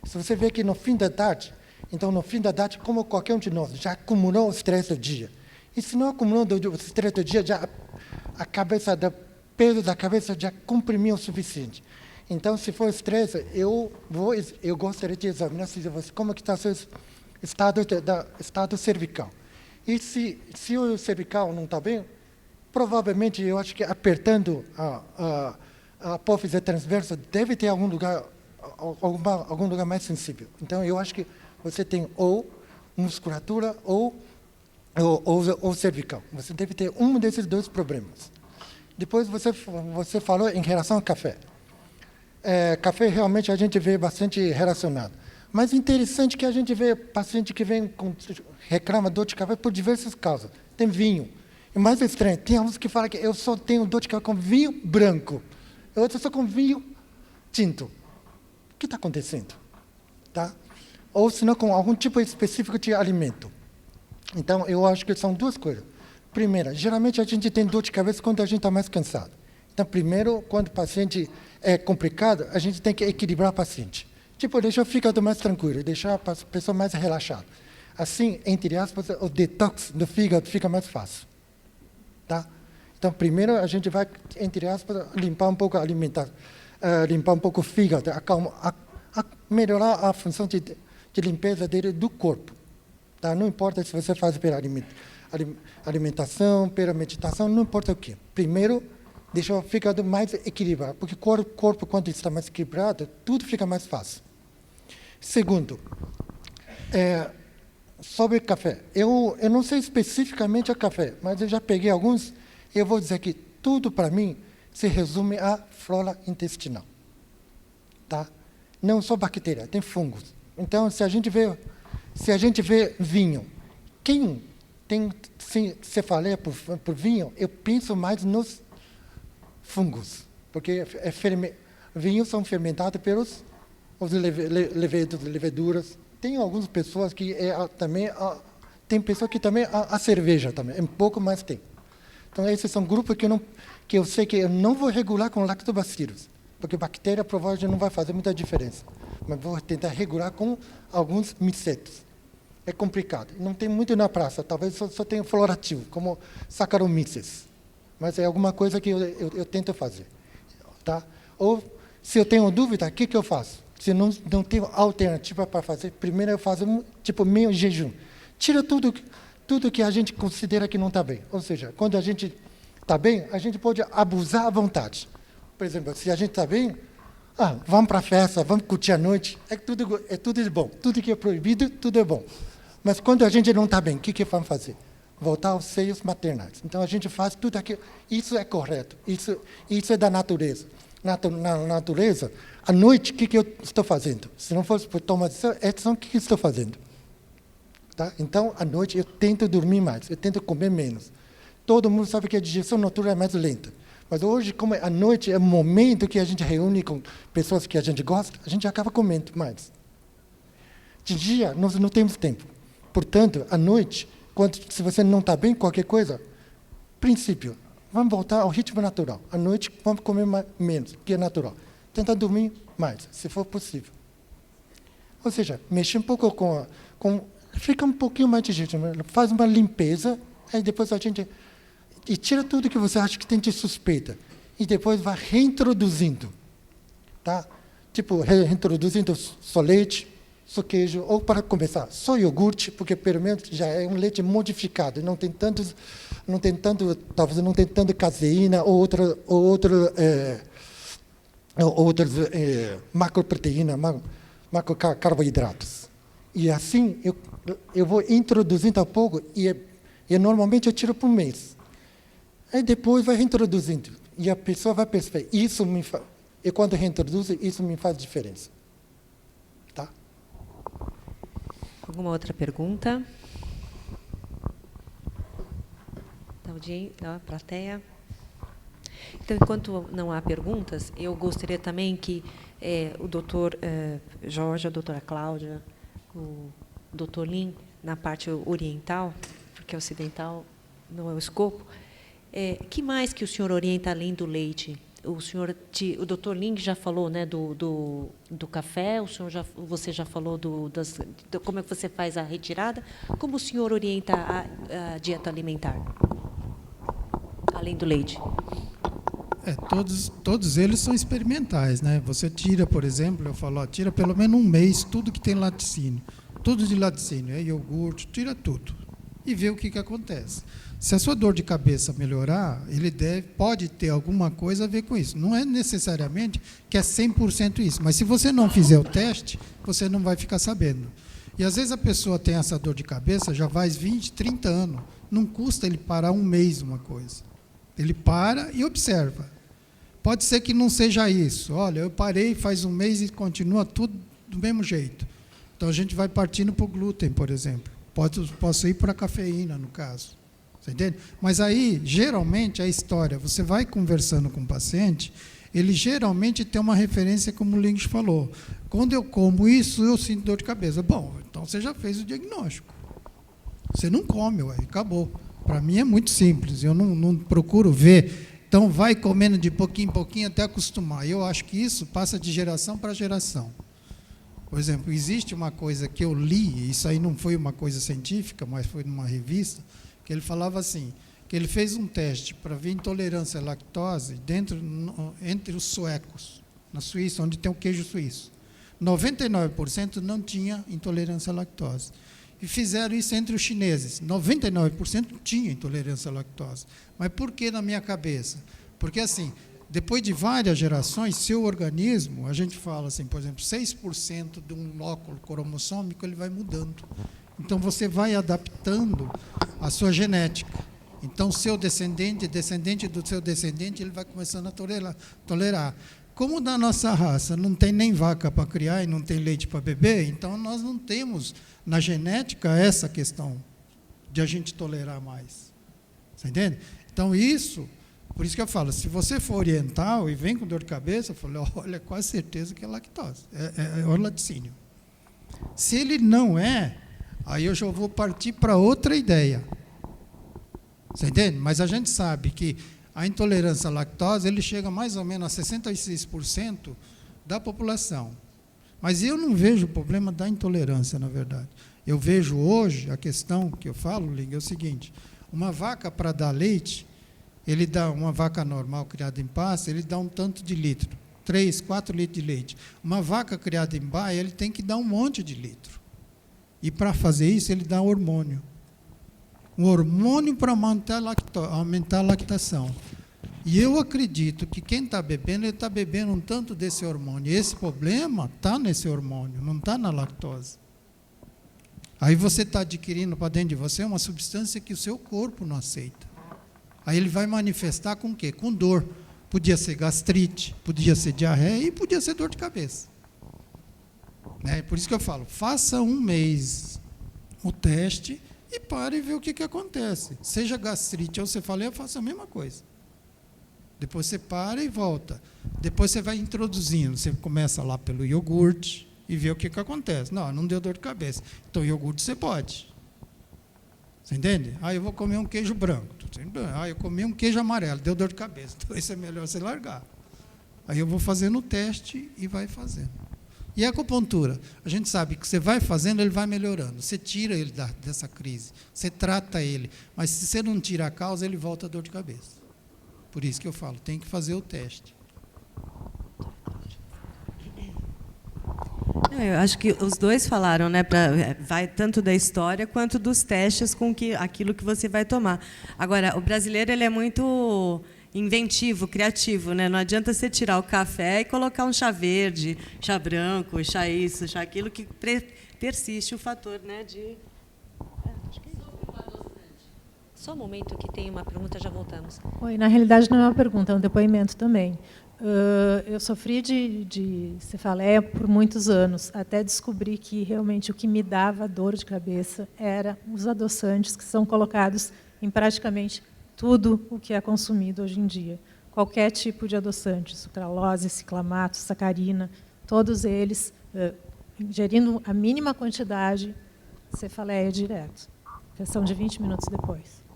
Se você vê que no fim da tarde, então, no fim da tarde, como qualquer um de nós, já acumulou o estresse do dia. E se não acumulou o estresse do dia, já o peso da cabeça já comprimiu o suficiente. Então, se for estresse, eu gostaria de examinar como que está o seu estado cervical. E se o cervical não está bem, provavelmente, eu acho que apertando a apófise transversa, deve ter algum lugar mais sensível. Então, eu acho que você tem ou musculatura ou cervical. Você deve ter um desses 2 problemas. Depois você falou em relação ao café. Café realmente a gente vê bastante relacionado. Mas interessante que a gente vê paciente que reclama dor de cabeça por diversas causas. Tem vinho. E mais estranho, tem alguns que falam que eu só tenho dor de cabeça com vinho branco. Outros só com vinho tinto. O que está acontecendo? Tá? Ou se não com algum tipo específico de alimento. Então, eu acho que são 2 coisas. Primeira, geralmente a gente tem dor de cabeça quando a gente está mais cansado. Então, primeiro, quando o paciente é complicado, a gente tem que equilibrar o paciente. Tipo, deixar o fígado mais tranquilo, deixar a pessoa mais relaxada. Assim, entre aspas, o detox do fígado fica mais fácil. Tá? Então, primeiro, a gente vai, entre aspas, limpar um pouco a alimentação, limpar um pouco o fígado, melhorar a função de limpeza dele do corpo. Tá? Não importa se você faz pela alimentação, pela meditação, não importa o quê. Primeiro, deixa o fígado mais equilibrado, porque o corpo, quando está mais equilibrado, tudo fica mais fácil. Segundo, sobre café. Eu não sei especificamente a café, mas eu já peguei alguns. Eu vou dizer que tudo, para mim, se resume à flora intestinal. Tá? Não só bactéria, tem fungos. Então, se a gente vê vinho, quem tem cefaleia por vinho, eu penso mais nos fungos, porque vinhos são fermentados pelos leveduras. Tem algumas pessoas que tem pessoas que também a cerveja também, um pouco mais tem. Então, esses são grupos que eu sei que eu não vou regular com lactobacilos, porque bactéria provavelmente não vai fazer muita diferença. Mas vou tentar regular com alguns micetos. É complicado. Não tem muito na praça, talvez só tenha florativo, como Saccharomyces. Mas é alguma coisa que eu tento fazer. Tá? Ou, se eu tenho dúvida, o que eu faço? Se não tenho alternativa para fazer, primeiro eu faço meio jejum. Tira tudo que a gente considera que não está bem. Ou seja, quando a gente está bem, a gente pode abusar à vontade. Por exemplo, se a gente está bem, vamos para a festa, vamos curtir a noite, é tudo de bom. Tudo que é proibido, tudo é bom. Mas quando a gente não está bem, o que vamos fazer? Voltar aos seios maternais. Então, a gente faz tudo aquilo. Isso é correto. Isso é da natureza. Na natureza, à noite, o que eu estou fazendo? Se não fosse por tomar decisão, o que eu estou fazendo? Tá? Então, à noite, eu tento dormir mais, eu tento comer menos. Todo mundo sabe que a digestão noturna é mais lenta. Mas hoje, como à noite é o momento que a gente reúne com pessoas que a gente gosta, a gente acaba comendo mais. De dia, nós não temos tempo. Portanto, à noite, se você não está bem, qualquer coisa, princípio, vamos voltar ao ritmo natural. À noite, vamos comer menos, que é natural. Tentar dormir mais, se for possível. Ou seja, mexer um pouco fica um pouquinho mais de jeito, faz uma limpeza, aí depois a gente... E tira tudo que você acha que tem de suspeita. E depois vai reintroduzindo. Tá? Tipo, reintroduzindo só leite, só queijo, ou para começar, só iogurte, porque pelo menos já é um leite modificado, talvez não tem tanto caseína ou outras macroproteínas, macrocarboidratos. E assim, eu vou introduzindo a pouco, e normalmente eu tiro por um mês. Aí depois vai reintroduzindo, e a pessoa vai perceber, e quando reintroduzo, isso me faz diferença. Tá? Alguma outra pergunta? Da plateia? Então, enquanto não há perguntas, eu gostaria também que o doutor Jorge, a doutora Cláudia, o doutor Lin, na parte oriental, porque ocidental não é o escopo, que mais que o senhor orienta além do leite? O doutor Ling já falou, né, do café, você já falou como é que você faz a retirada. Como o senhor orienta a dieta alimentar, além do leite? Todos eles são experimentais, né? Você tira, por exemplo, eu falo, tira pelo menos um mês tudo que tem laticínio. Tudo de laticínio, iogurte, tira tudo. E vê o que acontece. Se a sua dor de cabeça melhorar, pode ter alguma coisa a ver com isso. Não é necessariamente que é 100% isso, mas se você não fizer o teste, você não vai ficar sabendo. E às vezes a pessoa tem essa dor de cabeça, já faz 20, 30 anos. Não custa ele parar um mês uma coisa. Ele para e observa. Pode ser que não seja isso. Olha, eu parei faz um mês e continua tudo do mesmo jeito. Então a gente vai partindo para o glúten, por exemplo. Posso ir para a cafeína, no caso. Você entende? Mas aí, geralmente, a história, você vai conversando com o paciente, ele geralmente tem uma referência, como o Link falou. Quando eu como isso, eu sinto dor de cabeça. Bom, então você já fez o diagnóstico. Você não come, acabou. Para mim é muito simples, eu não procuro ver. Então, vai comendo de pouquinho em pouquinho até acostumar. Eu acho que isso passa de geração para geração. Por exemplo, existe uma coisa que eu li, isso aí não foi uma coisa científica, mas foi numa revista, que ele falava assim, que ele fez um teste para ver intolerância à lactose entre os suecos, na Suíça, onde tem o queijo suíço. 99% não tinha intolerância à lactose. E fizeram isso entre os chineses. 99% tinha intolerância à lactose. Mas por que na minha cabeça? Porque, assim, Depois de várias gerações, seu organismo, a gente fala assim, por exemplo, 6% de um lóculo cromossômico, ele vai mudando. Então, você vai adaptando a sua genética. Então, seu descendente do seu descendente, ele vai começando a tolerar. Como na nossa raça não tem nem vaca para criar e não tem leite para beber, então nós não temos na genética essa questão de a gente tolerar mais. Você entende? Então, por isso que eu falo, se você for oriental e vem com dor de cabeça, eu falo, olha, quase certeza que é lactose, é o laticínio. Se ele não é, aí eu já vou partir para outra ideia. Você entende? Mas a gente sabe que a intolerância à lactose, ele chega mais ou menos a 66% da população. Mas eu não vejo o problema da intolerância, na verdade. Eu vejo hoje, a questão que eu falo, Ling, é o seguinte, uma vaca para dar leite, ele dá, uma vaca normal criada em pasto, ele dá um tanto de litro, 3, 4 litros de leite. Uma vaca criada em baia, ele tem que dar um monte de litro. E para fazer isso, ele dá hormônio. Um hormônio para aumentar a lactação. E eu acredito que quem está bebendo, ele está bebendo um tanto desse hormônio. E esse problema está nesse hormônio, não está na lactose. Aí você está adquirindo para dentro de você uma substância que o seu corpo não aceita. Aí ele vai manifestar com o quê? Com dor. Podia ser gastrite, podia ser diarreia e podia ser dor de cabeça. Né? Por isso que eu falo, faça um mês o teste e pare e vê o que acontece. Seja gastrite ou cefaleia, faça a mesma coisa. Depois você para e volta. Depois você vai introduzindo. Você começa lá pelo iogurte e vê o que acontece. Não deu dor de cabeça. Então, iogurte você pode. Você entende? Eu vou comer um queijo branco. Eu comi um queijo amarelo, deu dor de cabeça. Então, isso é melhor você largar. Aí eu vou fazendo o teste e vai fazendo. E a acupuntura? A gente sabe que você vai fazendo, ele vai melhorando. Você tira ele dessa crise. Você trata ele. Mas se você não tira a causa, ele volta a dor de cabeça. Por isso que eu falo, tem que fazer o teste. Eu acho que os dois falaram, né? Vai tanto da história quanto dos testes com aquilo que você vai tomar. Agora, o brasileiro ele é muito inventivo, criativo, né? Não adianta você tirar o café e colocar um chá verde, chá branco, chá isso, chá aquilo, que persiste o fator, né? Acho que é isso. Só um momento que tem uma pergunta, já voltamos. Oi, na realidade não é uma pergunta, é um depoimento também. Eu sofri de cefaleia por muitos anos, até descobrir que realmente o que me dava dor de cabeça era os adoçantes que são colocados em praticamente tudo o que é consumido hoje em dia. Qualquer tipo de adoçante, sucralose, ciclamato, sacarina, todos eles, ingerindo a mínima quantidade, cefaleia direto. Questão de 20 minutos depois.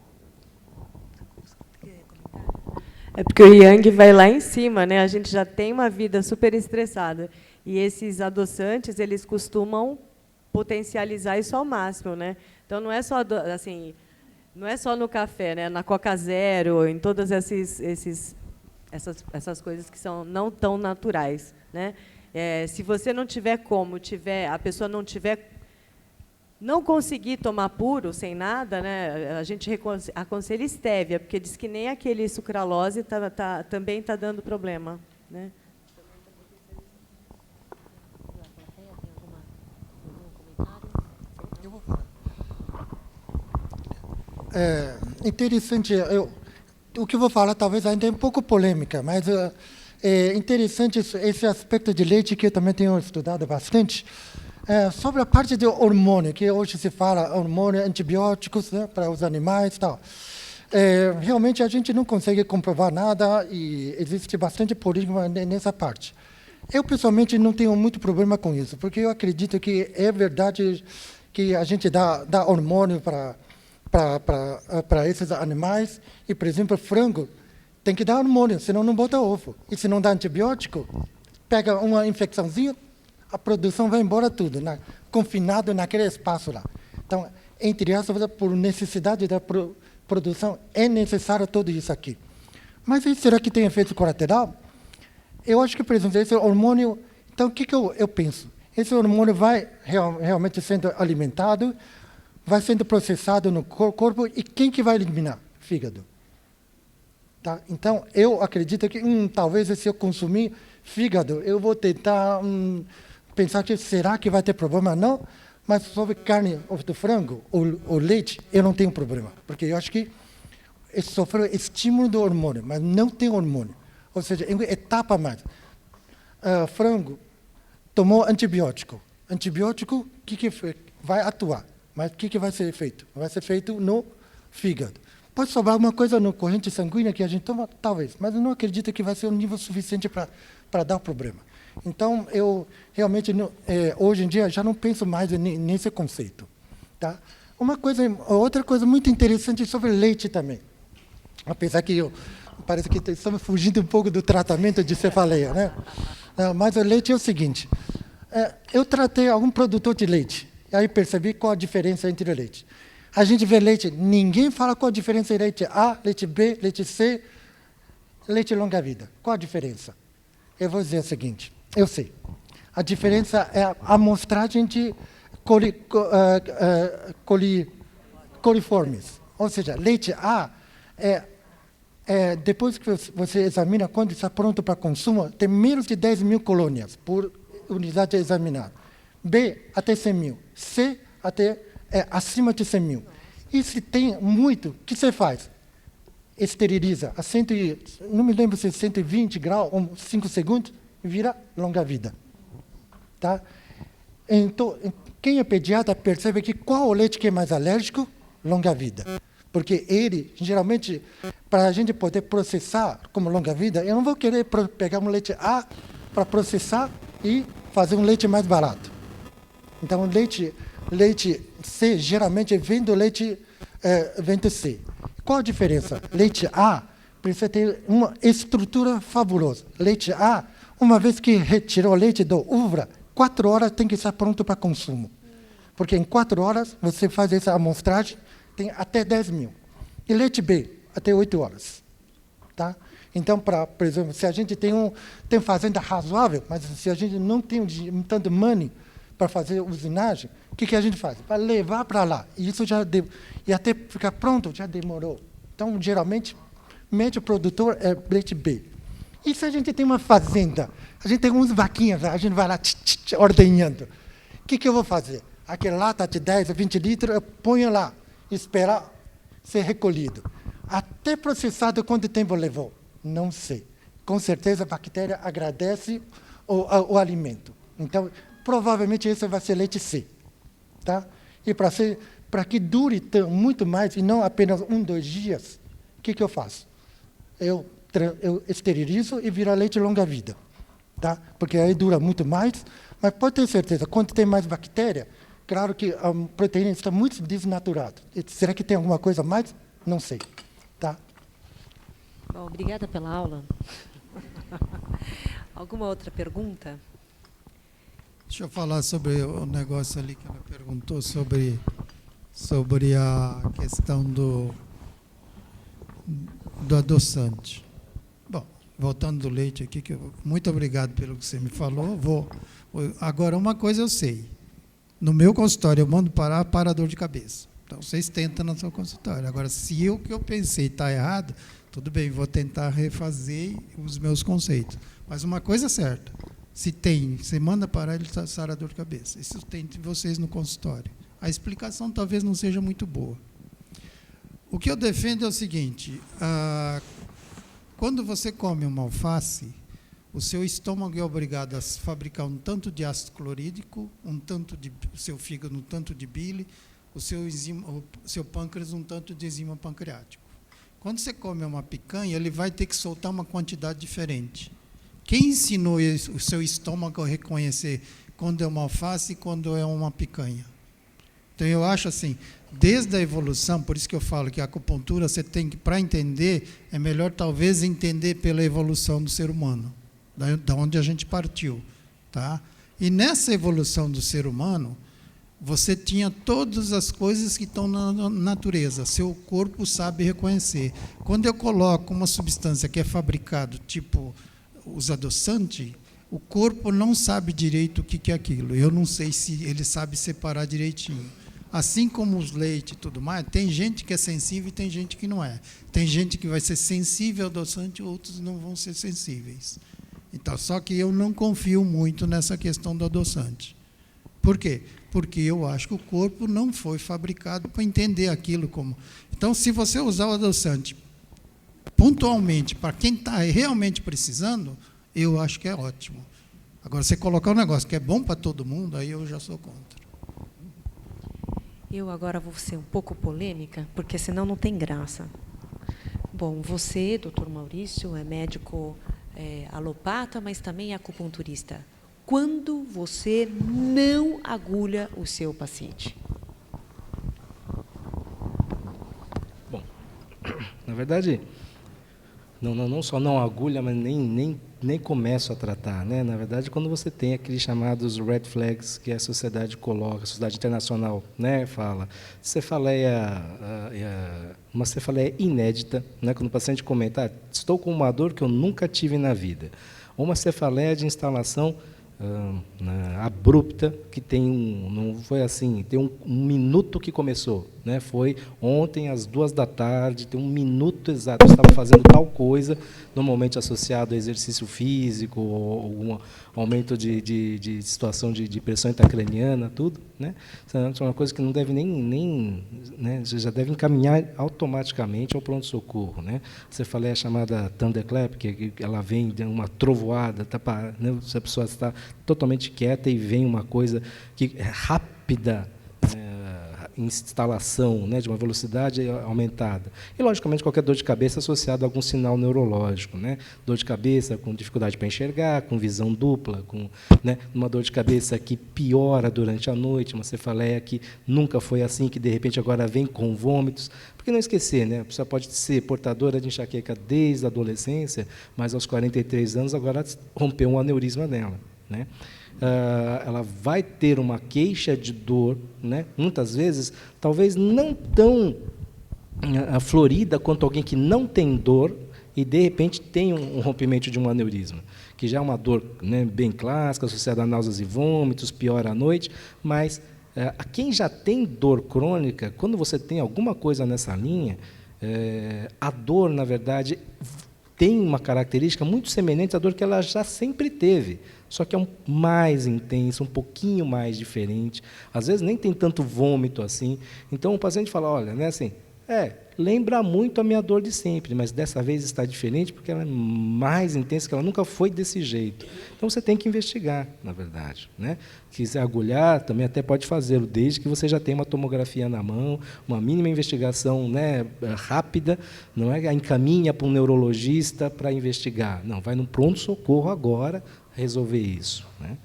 É porque o yang vai lá em cima, né? A gente já tem uma vida super estressada. E esses adoçantes, eles costumam potencializar isso ao máximo, né? Então, não é só assim, não é só no café, né? Na Coca Zero, em todas essas coisas que são não tão naturais, né? Se você não tiver a pessoa não conseguir tomar puro, sem nada, né, a gente aconselha estévia, porque diz que nem aquele sucralose também está dando problema. Né? Eu vou falar. É interessante, o que eu vou falar talvez ainda é um pouco polêmica, mas é interessante esse aspecto de leite que eu também tenho estudado bastante. Sobre a parte do hormônio, que hoje se fala hormônio, antibióticos, né, para os animais e tal. Realmente a gente não consegue comprovar nada e existe bastante polêmica nessa parte. Eu, pessoalmente, não tenho muito problema com isso, porque eu acredito que é verdade que a gente dá hormônio para esses animais, e, por exemplo, frango tem que dar hormônio, senão não bota ovo. E se não dá antibiótico, pega uma infecçãozinha, a produção vai embora tudo, confinado naquele espaço lá. Então, entre aspas, por necessidade da produção, é necessário tudo isso aqui. Mas será que tem efeito colateral? Eu acho que, por exemplo, esse hormônio... Então, o que eu penso? Esse hormônio vai realmente sendo alimentado, vai sendo processado no corpo, e quem que vai eliminar? Fígado. Tá? Então, eu acredito que talvez se eu consumir fígado, eu vou tentar pensar que será que vai ter problema? Não, mas sobre carne do frango ou leite, eu não tenho problema, porque eu acho que sofreu estímulo do hormônio, mas não tem hormônio. Ou seja, em etapa mais. Frango tomou antibiótico. Antibiótico, o que vai atuar? Mas o que vai ser feito? Vai ser feito no fígado. Pode sobrar alguma coisa na corrente sanguínea que a gente toma? Talvez, mas eu não acredito que vai ser um nível suficiente para dar o problema. Então, eu realmente, hoje em dia, já não penso mais nesse conceito. Tá? Outra coisa muito interessante sobre leite também. Apesar que parece que estamos fugindo um pouco do tratamento de cefaleia, né? Mas o leite é o seguinte, eu tratei algum produtor de leite, e aí percebi qual a diferença entre o leite. A gente vê leite, ninguém fala qual a diferença entre leite A, leite B, leite C, leite longa-vida. Qual a diferença? Eu vou dizer o seguinte, eu sei. A diferença é a amostragem de coliformes. Ou seja, leite A depois que você examina, quando está pronto para consumo, tem menos de 10 mil colônias por unidade examinada. B, até 100 mil. C, até acima de 100 mil. E se tem muito, o que você faz? Esteriliza. Não me lembro se é 120 graus ou 5 segundos, vira longa-vida. Tá? Então, quem é pediatra percebe que qual o leite que é mais alérgico? Longa-vida. Porque ele, geralmente, para a gente poder processar como longa-vida, eu não vou querer pegar um leite A para processar e fazer um leite mais barato. Então, leite C, geralmente, vem do leite C. Qual a diferença? Leite A precisa ter uma estrutura fabulosa. Leite A, uma vez que retirou o leite do uva, 4 horas tem que estar pronto para consumo. Porque em 4 horas, você faz essa amostragem, tem até 10 mil. E leite B, até 8 horas. Tá? Então, por exemplo, se a gente tem fazenda razoável, mas se a gente não tem tanto money para fazer usinagem, o que a gente faz? Para levar para lá. E isso e até ficar pronto já demorou. Então, geralmente, médio produtor é leite B. E se a gente tem uma fazenda, a gente tem uns vaquinhas, a gente vai lá ordenhando. O que eu vou fazer? Aquela lata de 10 a 20 litros, eu ponho lá, esperar ser recolhido. Até processado, quanto tempo levou? Não sei. Com certeza, a bactéria agradece o alimento. Então, provavelmente, esse vai ser leite C. Tá? E para que dure muito mais, e não apenas 1, 2 dias, o que eu faço? Eu esterilizo e vira leite longa-vida. Tá? Porque aí dura muito mais, mas pode ter certeza, quando tem mais bactéria, claro que a proteína está muito desnaturada. Será que tem alguma coisa a mais? Não sei. Tá? Bom, obrigada pela aula. Alguma outra pergunta? Deixa eu falar sobre o negócio ali que ela perguntou, sobre a questão do adoçante. Bom, voltando do leite aqui, muito obrigado pelo que você me falou. Agora, uma coisa eu sei. No meu consultório, eu mando parar para a dor de cabeça. Então, vocês tentam no seu consultório. Agora, se o que eu pensei está errado, tudo bem, vou tentar refazer os meus conceitos. Mas uma coisa é certa, você manda parar, ele sara a dor de cabeça. Isso tem de vocês no consultório. A explicação talvez não seja muito boa. O que eu defendo é o seguinte, quando você come uma alface, o seu estômago é obrigado a fabricar um tanto de ácido clorídrico, o seu fígado um tanto de bile, o seu pâncreas um tanto de enzima pancreático. Quando você come uma picanha, ele vai ter que soltar uma quantidade diferente. Quem ensinou o seu estômago a reconhecer quando é uma alface e quando é uma picanha? Então, eu acho assim, desde a evolução, por isso que eu falo que a acupuntura, você tem que, para entender, é melhor talvez entender pela evolução do ser humano, da onde a gente partiu. Tá? E nessa evolução do ser humano, você tinha todas as coisas que estão na natureza, seu corpo sabe reconhecer. Quando eu coloco uma substância que é fabricado, tipo os adoçantes, o corpo não sabe direito o que é aquilo. Eu não sei se ele sabe separar direitinho. assim como os leites e tudo mais, tem gente que é sensível e tem gente que não é. Tem gente que vai ser sensível ao adoçante, outros não vão ser sensíveis. Então, só que eu não confio muito nessa questão do adoçante. Por quê? Porque eu acho que o corpo não foi fabricado para entender aquilo como... Então, se você usar o adoçante pontualmente para quem está realmente precisando, eu acho que é ótimo. Agora, você colocar um negócio que é bom para todo mundo, aí eu já sou contra. Eu agora vou ser um pouco polêmica, porque senão não tem graça. Bom, você, doutor Maurício, é médico alopata, mas também é acupunturista. Quando você não agulha o seu paciente? Bom, na verdade, não só não agulha, mas nem começo a tratar, né? Na verdade, quando você tem aqueles chamados red flags que a sociedade coloca, a sociedade internacional, né, fala, uma cefaleia inédita, né? Quando o paciente comenta, estou com uma dor que eu nunca tive na vida, ou uma cefaleia de instalação abrupta, que não foi assim, tem um minuto que começou, né? Foi ontem às 14h, tem um minuto exato, eu estava fazendo tal coisa, normalmente associado a exercício físico, ou algum aumento de situação de pressão intracraniana, tudo, né? Isso é uma coisa que não deve nem né? Você já deve encaminhar automaticamente ao pronto-socorro, né? Você falou a chamada thunderclap, que ela vem de uma trovoada, né? Se a pessoa está totalmente quieta e vem uma coisa que é rápida, instalação, né, de uma velocidade aumentada. E, logicamente, qualquer dor de cabeça associada a algum sinal neurológico, né? Dor de cabeça com dificuldade para enxergar, com visão dupla, né, uma dor de cabeça que piora durante a noite, uma cefaleia que nunca foi assim, que, de repente, agora vem com vômitos. Porque não esquecer, né, a pessoa pode ser portadora de enxaqueca desde a adolescência, mas, aos 43 anos, agora rompeu um aneurisma nela, né? Ela vai ter uma queixa de dor, né? Muitas vezes, talvez não tão florida quanto alguém que não tem dor e, de repente, tem um rompimento de um aneurisma, que já é uma dor, né, bem clássica, associada a náuseas e vômitos, piora à noite, mas quem já tem dor crônica, quando você tem alguma coisa nessa linha, a dor, na verdade, tem uma característica muito semelhante à dor que ela já sempre teve, só que é mais intensa, um pouquinho mais diferente. Às vezes nem tem tanto vômito assim. Então o paciente fala, olha, né, assim, lembra muito a minha dor de sempre, mas dessa vez está diferente porque ela é mais intensa, que ela nunca foi desse jeito. Então você tem que investigar, na verdade, né? Se quiser agulhar, também até pode fazê-lo, desde que você já tenha uma tomografia na mão, uma mínima investigação, né, rápida, não é encaminha para um neurologista para investigar. Não, vai no pronto-socorro agora resolver isso, né?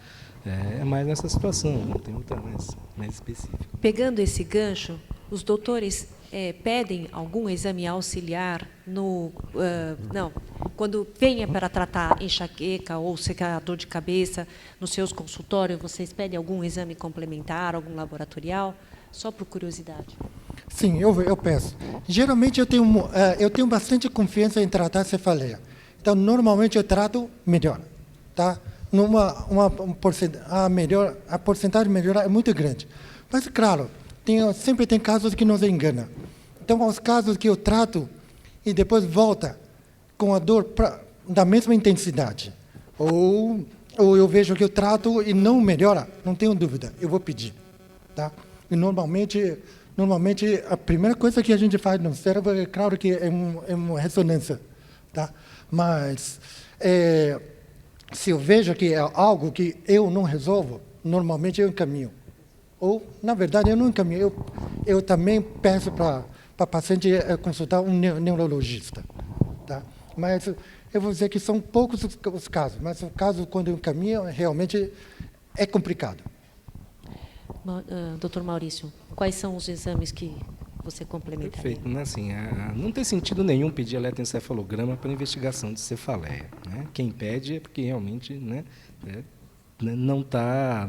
É mais nessa situação, não tem outra mais específica. Pegando esse gancho, os doutores pedem algum exame auxiliar quando venha para tratar enxaqueca ou dor de cabeça nos seus consultórios, vocês pedem algum exame complementar, algum laboratorial? Só por curiosidade. Sim, eu peço. Geralmente eu tenho bastante confiança em tratar cefaleia. Então, normalmente eu trato melhor, tá? A porcentagem melhor é muito grande. Mas, claro, sempre tem casos que nos enganam. Então, os casos que eu trato e depois volta com a dor da mesma intensidade. Ou eu vejo que eu trato e não melhora, não tenho dúvida, eu vou pedir. Tá? E normalmente a primeira coisa que a gente faz no cérebro, é claro que é uma ressonância. Tá? Mas, se eu vejo que é algo que eu não resolvo, normalmente eu encaminho. Ou, na verdade, eu não encaminho. Eu também peço para o paciente consultar um neurologista. Tá? Mas eu vou dizer que são poucos os casos, mas o caso, quando eu encaminho, realmente é complicado. Doutor Maurício, quais são os exames que você complementaria? Perfeito. Né? Assim, não tem sentido nenhum pedir eletroencefalograma para investigação de cefaleia. Né? Quem pede é porque realmente, né, não está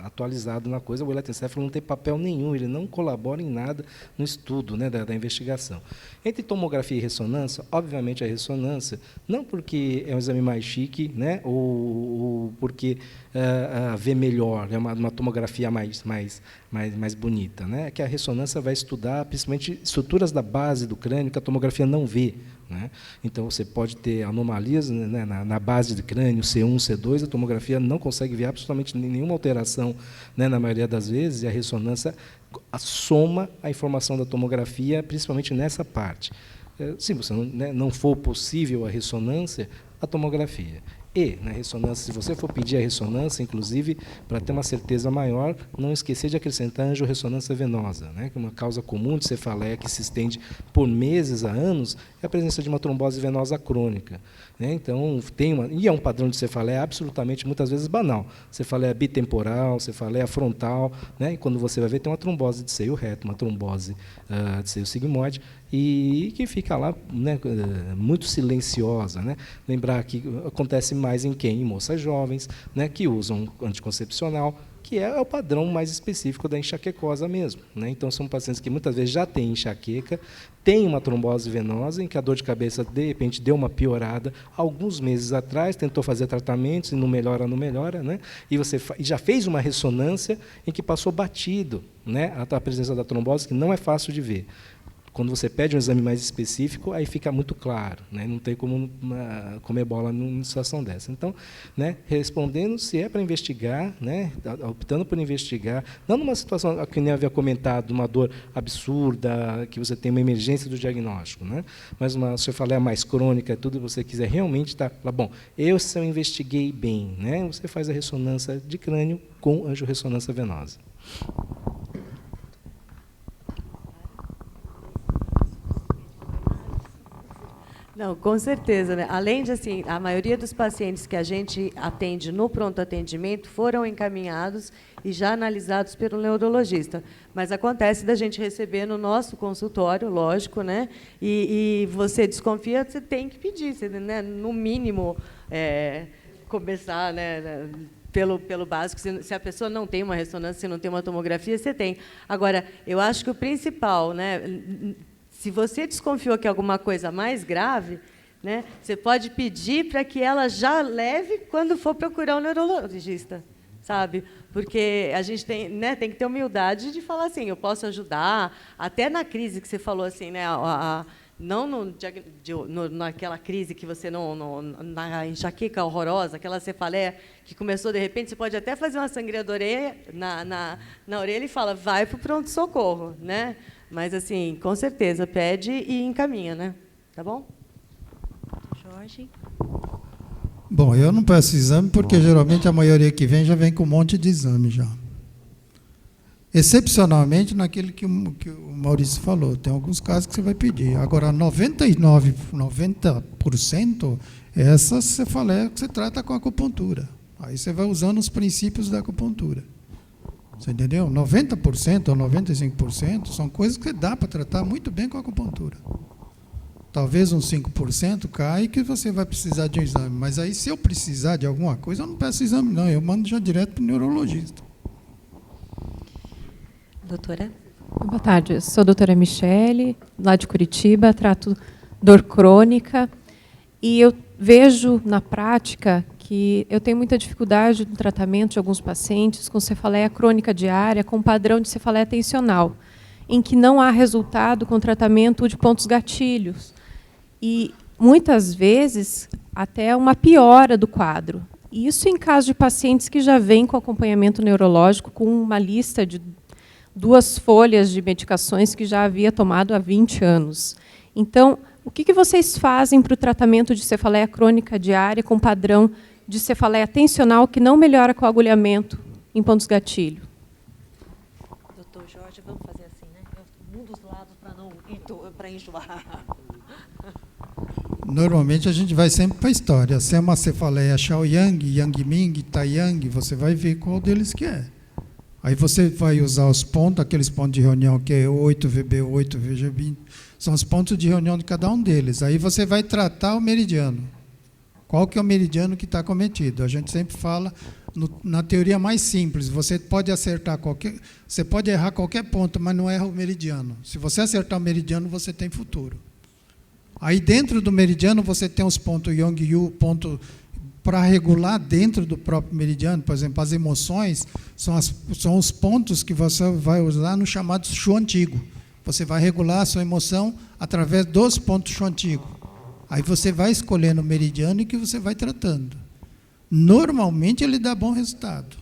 atualizado na coisa. O eletroencefalo não tem papel nenhum, ele não colabora em nada no estudo, né, da investigação. Entre tomografia e ressonância, obviamente a ressonância, não porque é um exame mais chique, né, ou porque vê melhor, é uma tomografia mais mais bonita, né? Que a ressonância vai estudar principalmente estruturas da base do crânio que a tomografia não vê, né? Então, você pode ter anomalias, né, na base do crânio, C1, C2, a tomografia não consegue ver absolutamente nenhuma alteração, né, na maioria das vezes, e a ressonância soma a informação da tomografia, principalmente nessa parte. Se você não for possível a ressonância, a tomografia. E, na ressonância, se você for pedir a ressonância, inclusive, para ter uma certeza maior, não esquecer de acrescentar angiorressonância venosa, né, que é uma causa comum de cefaleia que se estende por meses a anos, é a presença de uma trombose venosa crônica, né? Então, e é um padrão de cefaleia absolutamente, muitas vezes, banal. Cefaleia bitemporal, cefaleia frontal, né, e quando você vai ver, tem uma trombose de seio reto, uma trombose de seio sigmoide, e que fica lá, né, muito silenciosa, né? Lembrar que acontece mais em quem? Em moças jovens, né, que usam anticoncepcional, que é o padrão mais específico da enxaquecosa mesmo, né? Então, são pacientes que muitas vezes já têm enxaqueca, têm uma trombose venosa, em que a dor de cabeça, de repente, deu uma piorada. Alguns meses atrás, tentou fazer tratamentos, e não melhora, né? E você já fez uma ressonância em que passou batido, né, a presença da trombose, que não é fácil de ver. Quando você pede um exame mais específico, aí fica muito claro, né? Não tem como comer bola numa situação dessa. Então, né, respondendo se é para investigar, né, optando por investigar, não numa situação que nem havia comentado, uma dor absurda, que você tem uma emergência do diagnóstico, né, mas uma cefaleia mais crônica, tudo que você quiser realmente estar, bom, se eu investiguei bem, né, você faz a ressonância de crânio com angiorressonância venosa. Não, com certeza, né? Além de, assim, a maioria dos pacientes que a gente atende no pronto atendimento foram encaminhados e já analisados pelo neurologista. Mas acontece da gente receber no nosso consultório, lógico, né? E você desconfia, você tem que pedir, você, né? No mínimo, começar, né? Pelo básico, se a pessoa não tem uma ressonância, se não tem uma tomografia, você tem. Agora, eu acho que o principal, né? Se você desconfiou que é alguma coisa mais grave, né, você pode pedir para que ela já leve quando for procurar um neurologista, sabe? Porque a gente tem, né, tem que ter humildade de falar assim, eu posso ajudar, até na crise que você falou assim, né, não naquela crise que você na enxaqueca horrorosa, aquela cefaleia que começou de repente, você pode até fazer uma sangria da orelha, na orelha e fala, vai para o pronto-socorro, né? Mas, assim, com certeza, pede e encaminha, né? Tá bom? Jorge? Bom, eu não peço exame porque, geralmente, a maioria que vem já vem com um monte de exame já. Excepcionalmente, naquele que o Maurício falou. Tem alguns casos que você vai pedir. Agora, 90% é essa cefaleia que você trata com acupuntura. Aí você vai usando os princípios da acupuntura. Você entendeu? 90% ou 95% são coisas que dá para tratar muito bem com a acupuntura. Talvez uns 5% cai que você vai precisar de um exame. Mas aí, se eu precisar de alguma coisa, eu não peço exame, não. Eu mando já direto para o neurologista. Doutora? Boa tarde. Eu sou a doutora Michele, lá de Curitiba, trato dor crônica. E eu vejo, na prática, que eu tenho muita dificuldade no tratamento de alguns pacientes com cefaleia crônica diária, com padrão de cefaleia tensional, em que não há resultado com tratamento de pontos gatilhos. E, muitas vezes, até uma piora do quadro. Isso em caso de pacientes que já vêm com acompanhamento neurológico, com uma lista de 2 folhas de medicações que já havia tomado há 20 anos. Então, o que vocês fazem para o tratamento de cefaleia crônica diária com padrão de cefaleia tensional que não melhora com agulhamento em pontos gatilho? Doutor Jorge, vamos fazer assim, né? Um dos lados para enjoar. Normalmente, a gente vai sempre para a história. Se é uma cefaleia Shaoyang, Yang Ming, Taiyang, você vai ver qual deles que é. Aí você vai usar os pontos, aqueles pontos de reunião que é 8, VB8, VG20, são os pontos de reunião de cada um deles. Aí você vai tratar o meridiano. Qual que é o meridiano que está cometido? A gente sempre fala na teoria mais simples. Você pode acertar você pode errar qualquer ponto, mas não erra o meridiano. Se você acertar o meridiano, você tem futuro. Aí dentro do meridiano você tem os pontos Yong-Yu, ponto para regular dentro do próprio meridiano. Por exemplo, as emoções são os pontos que você vai usar no chamado Shu antigo. Você vai regular a sua emoção através dos pontos Shu antigo. Aí você vai escolhendo o meridiano e que você vai tratando. Normalmente ele dá bom resultado.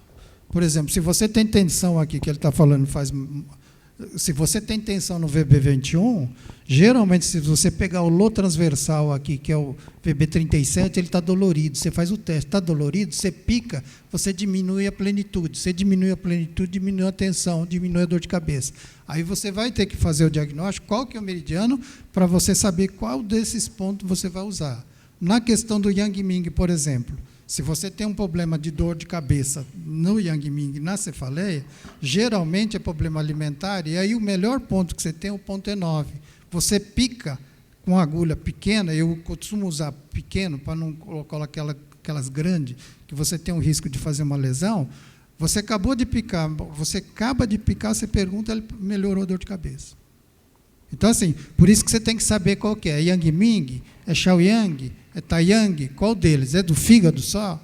Por exemplo, se você tem tensão aqui, que ele está falando se você tem tensão no VB21, geralmente, se você pegar o Lô transversal aqui, que é o VB37, ele está dolorido. Você faz o teste, está dolorido, você pica, você diminui a plenitude. Você diminui a plenitude, diminui a tensão, diminui a dor de cabeça. Aí você vai ter que fazer o diagnóstico, qual que é o meridiano, para você saber qual desses pontos você vai usar. Na questão do Yang Ming, por exemplo, se você tem um problema de dor de cabeça no Yang Ming, na cefaleia, geralmente é problema alimentar, e aí o melhor ponto que você tem é o ponto E9. Você pica com agulha pequena, eu costumo usar pequeno, para não colocar aquelas grandes, que você tem um risco de fazer uma lesão. Você acaba de picar, você pergunta, ele melhorou a dor de cabeça. Então, assim, por isso que você tem que saber qual que é. É Yang Ming? É Shaoyang? É Taiyang? Qual deles? É do fígado só?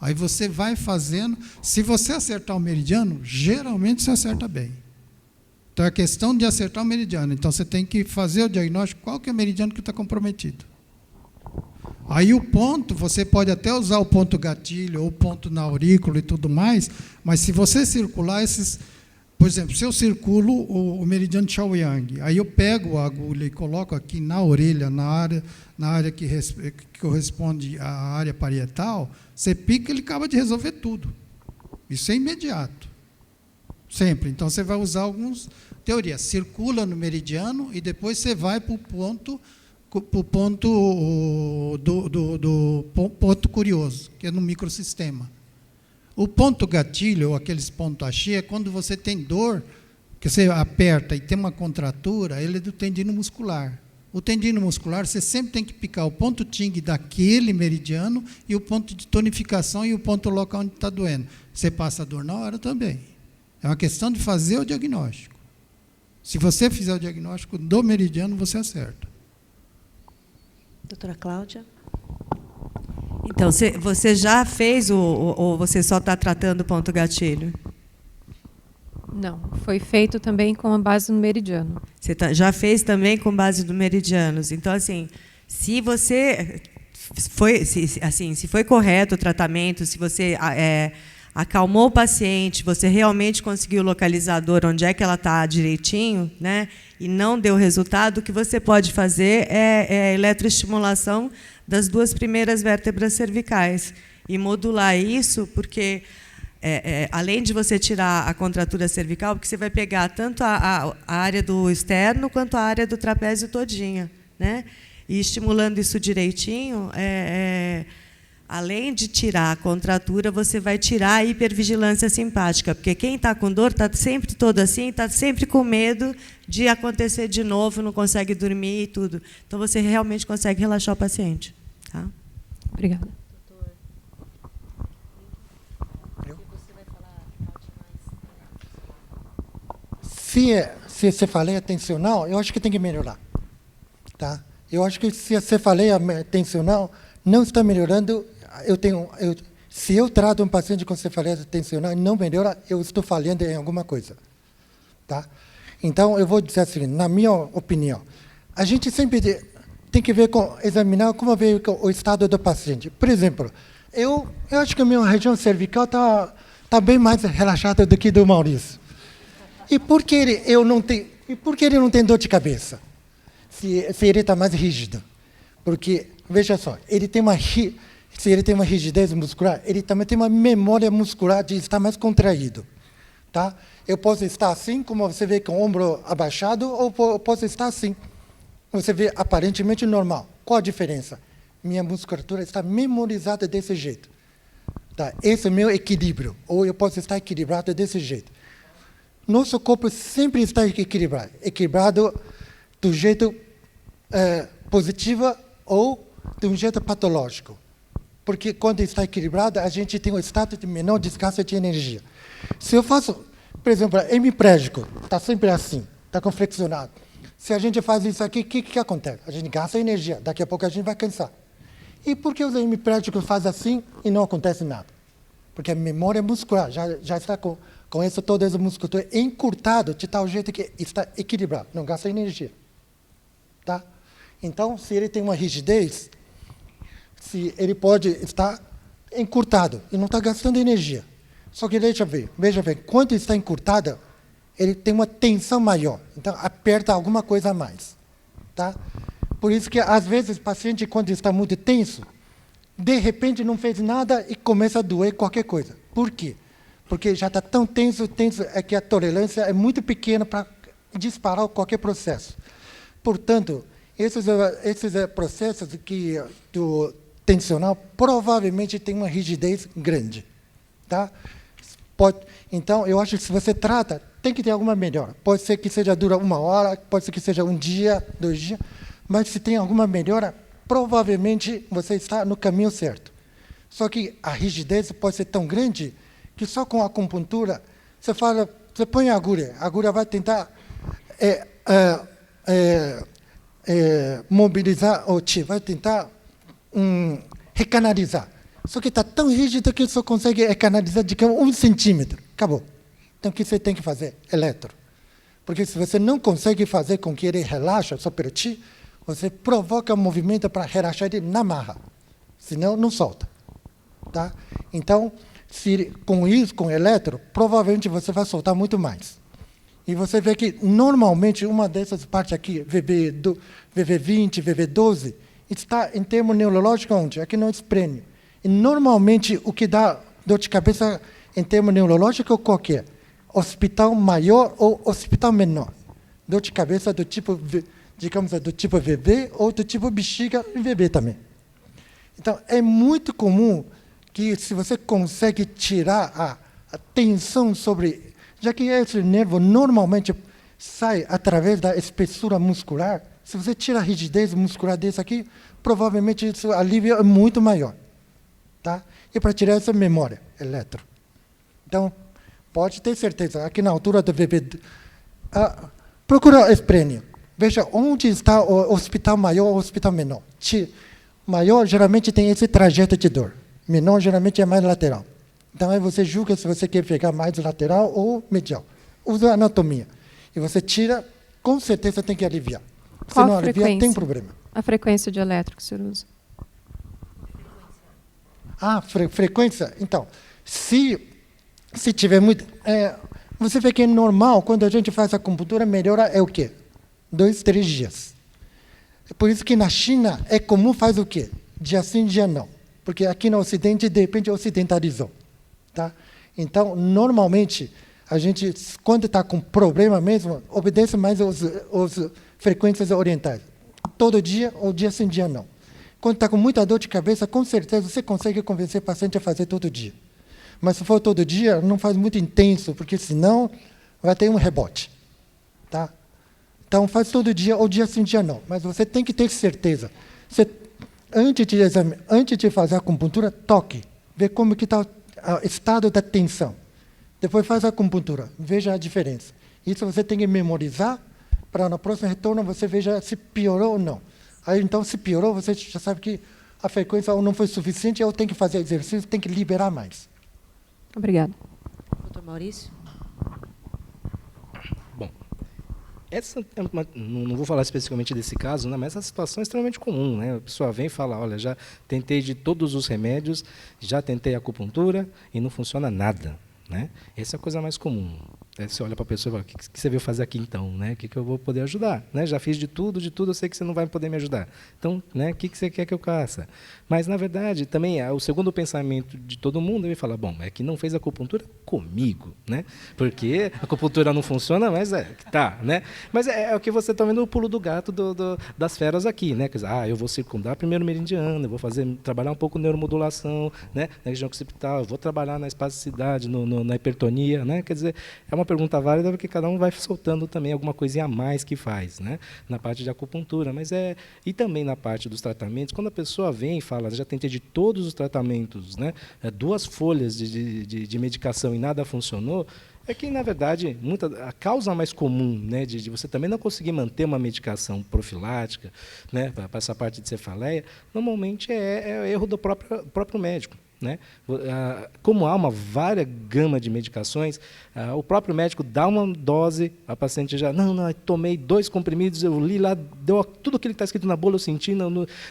Aí você vai fazendo. Se você acertar o meridiano, geralmente você acerta bem. Então, é questão de acertar o meridiano. Então, você tem que fazer o diagnóstico, qual que é o meridiano que está comprometido. Aí o ponto, você pode até usar o ponto gatilho, ou o ponto na aurícula e tudo mais, mas se você circular esses... Por exemplo, se eu circulo o meridiano Shaoyang, aí eu pego a agulha e coloco aqui na orelha, na área que corresponde à área parietal, você pica, ele acaba de resolver tudo. Isso é imediato. Sempre. Então, você vai usar algumas teorias. Circula no meridiano e depois você vai para o ponto ponto curioso, que é no microsistema. O ponto gatilho, ou aqueles pontos axi, é quando você tem dor, que você aperta e tem uma contratura, ele é do tendino muscular. O tendino muscular, você sempre tem que picar o ponto Ting daquele meridiano e o ponto de tonificação e o ponto local onde está doendo. Você passa a dor na hora também. É uma questão de fazer o diagnóstico. Se você fizer o diagnóstico do meridiano, você acerta. Doutora Cláudia? Então, você já fez ou você só está tratando o ponto gatilho? Não, foi feito também com a base no meridiano. Você já fez também com base no meridianos. Então, assim, se você se foi correto o tratamento, se você acalmou o paciente, você realmente conseguiu localizar a dor onde é que ela está direitinho, né, e não deu resultado, o que você pode fazer é eletroestimulação das 2 primeiras vértebras cervicais e modular isso, porque além de você tirar a contratura cervical, porque você vai pegar tanto a área do externo quanto a área do trapézio todinha, né? E estimulando isso direitinho, além de tirar a contratura, você vai tirar a hipervigilância simpática, porque quem está com dor está sempre todo assim, está sempre com medo de acontecer de novo, não consegue dormir e tudo. Então, você realmente consegue relaxar o paciente. Tá? Obrigada. Se a cefaleia tensional, eu acho que tem que melhorar. Tá? Eu acho que se a cefaleia tensional não está melhorando, se eu trato um paciente com cefaleia tensional e não melhora, eu estou falhando em alguma coisa. Tá? Então, eu vou dizer assim, na minha opinião, a gente sempre tem que examinar como veio o estado do paciente. Por exemplo, eu acho que a minha região cervical está bem mais relaxada do que do Maurício. E por que ele não tem dor de cabeça? Se ele está mais rígido. Porque, veja só, se ele tem uma rigidez muscular, ele também tem uma memória muscular de estar mais contraído. Tá? Eu posso estar assim, como você vê, com o ombro abaixado, ou posso estar assim. Você vê aparentemente normal. Qual a diferença? Minha musculatura está memorizada desse jeito. Tá? Esse é o meu equilíbrio. Ou eu posso estar equilibrado desse jeito. Nosso corpo sempre está equilibrado. Equilibrado do jeito positivo ou de um jeito patológico. Porque quando está equilibrado, a gente tem um estado de menor desgaste de energia. Se eu faço, por exemplo, hemiplégico, está sempre assim, está conflexionado. Se a gente faz isso aqui, o que acontece? A gente gasta energia, daqui a pouco a gente vai cansar. E por que os hemipléticos fazem assim e não acontece nada? Porque a memória muscular já está com isso, toda essa musculatura encurtada de tal jeito que está equilibrado, não gasta energia. Tá? Então, se ele tem uma rigidez, se ele pode estar encurtado e não está gastando energia. Só que veja bem, quando está encurtada, ele tem uma tensão maior, então aperta alguma coisa a mais. Tá? Por isso que, às vezes, o paciente, quando está muito tenso, de repente não fez nada e começa a doer qualquer coisa. Por quê? Porque já está tão tenso é que a tolerância é muito pequena para disparar qualquer processo. Portanto, esses processos do tensional provavelmente têm uma rigidez grande. Tá? Então, eu acho que se você trata, tem que ter alguma melhora. Pode ser que dura 1 hora, pode ser que seja 1 dia, 2 dias, mas se tem alguma melhora, provavelmente você está no caminho certo. Só que a rigidez pode ser tão grande que só com a acupuntura, você põe a agulha vai tentar mobilizar, ou vai tentar recanalizar. Só que está tão rígido que só consegue recanalizar de 1 centímetro. Acabou. Então, o que você tem que fazer? Eletro. Porque se você não consegue fazer com que ele relaxe só pelo ti, você provoca um movimento para relaxar ele na marra. Senão, não solta. Tá? Então, com isso, com eletro, provavelmente você vai soltar muito mais. E você vê que, normalmente, uma dessas partes aqui, VV20, VV12, está em termo neurológico onde? Aqui no esprênio. E, normalmente, o que dá dor de cabeça em termo neurológico qualquer? Hospital maior ou hospital menor. Dor de cabeça do tipo, digamos, do tipo VV ou do tipo bexiga e VB também. Então, é muito comum que, se você consegue tirar a tensão sobre... Já que esse nervo normalmente sai através da espessura muscular, se você tira a rigidez muscular desse aqui, provavelmente esse alívio é muito maior. Tá? E para tirar essa memória, eletro. Então, pode ter certeza, aqui na altura do VB... procura o esprênio. Veja onde está o hospital maior ou o hospital menor. Maior, geralmente, tem esse trajeto de dor. Menor, geralmente, é mais lateral. Então, aí você julga se você quer pegar mais lateral ou medial. Usa a anatomia. E você tira, com certeza tem que aliviar. Se não aliviar, tem problema. A frequência de eletro que o senhor usa? Frequência? Então, se tiver muito... você vê que é normal, quando a gente faz a acupuntura, melhora é o quê? 2, 3 dias. É por isso que na China é comum faz o quê? Dia sim, dia não. Porque aqui no Ocidente, de repente, ocidentalizou. Tá? Então, normalmente, a gente, quando está com problema mesmo, obedece mais as frequências orientais. Todo dia ou dia sim, dia não. Quando está com muita dor de cabeça, com certeza você consegue convencer o paciente a fazer todo dia. Mas se for todo dia, não faz muito intenso, porque senão vai ter um rebote. Tá? Então, faz todo dia, ou dia sim, dia não. Mas você tem que ter certeza. Antes de fazer a acupuntura, toque. Vê como que está o estado da tensão. Depois faz a acupuntura. Veja a diferença. Isso você tem que memorizar, para no próximo retorno você veja se piorou ou não. Aí, então, se piorou, você já sabe que a frequência ou não foi suficiente, ou tem que fazer exercício, tem que liberar mais. Obrigada. Doutor Maurício? Bom, não vou falar especificamente desse caso, né, mas essa situação é extremamente comum. Né? A pessoa vem e fala, olha, já tentei de todos os remédios, já tentei acupuntura e não funciona nada. Né? Essa é a coisa mais comum. Você olha para a pessoa e fala, o que você veio fazer aqui então? Né? O que eu vou poder ajudar? Né? Já fiz de tudo, eu sei que você não vai poder me ajudar. Então, né, o que você quer que eu faça? Mas, na verdade, também o segundo pensamento de todo mundo, ele fala, bom, é que não fez acupuntura comigo, né? Porque a acupuntura não funciona, mas tá, né? Mas é o que você está vendo, o pulo do gato das feras aqui, né? Quer dizer, eu vou circundar primeiro o meridiano, eu vou trabalhar um pouco neuromodulação, né? Na região occipital, eu vou trabalhar na espasticidade, na hipertonia, né? Quer dizer, é uma pergunta válida porque cada um vai soltando também alguma coisinha a mais que faz, né? Na parte de acupuntura, mas e também na parte dos tratamentos, quando a pessoa vem e fala, já tentei de todos os tratamentos, né? 2 folhas de medicação e nada funcionou, É que, na verdade, a causa mais comum, né, de você também não conseguir manter uma medicação profilática, né, para essa parte de cefaleia, normalmente é erro do próprio médico. Né? Como há uma vária gama de medicações, o próprio médico dá uma dose, a paciente já, não, tomei 2 comprimidos, eu li lá, deu tudo aquilo que está escrito na bula, eu senti,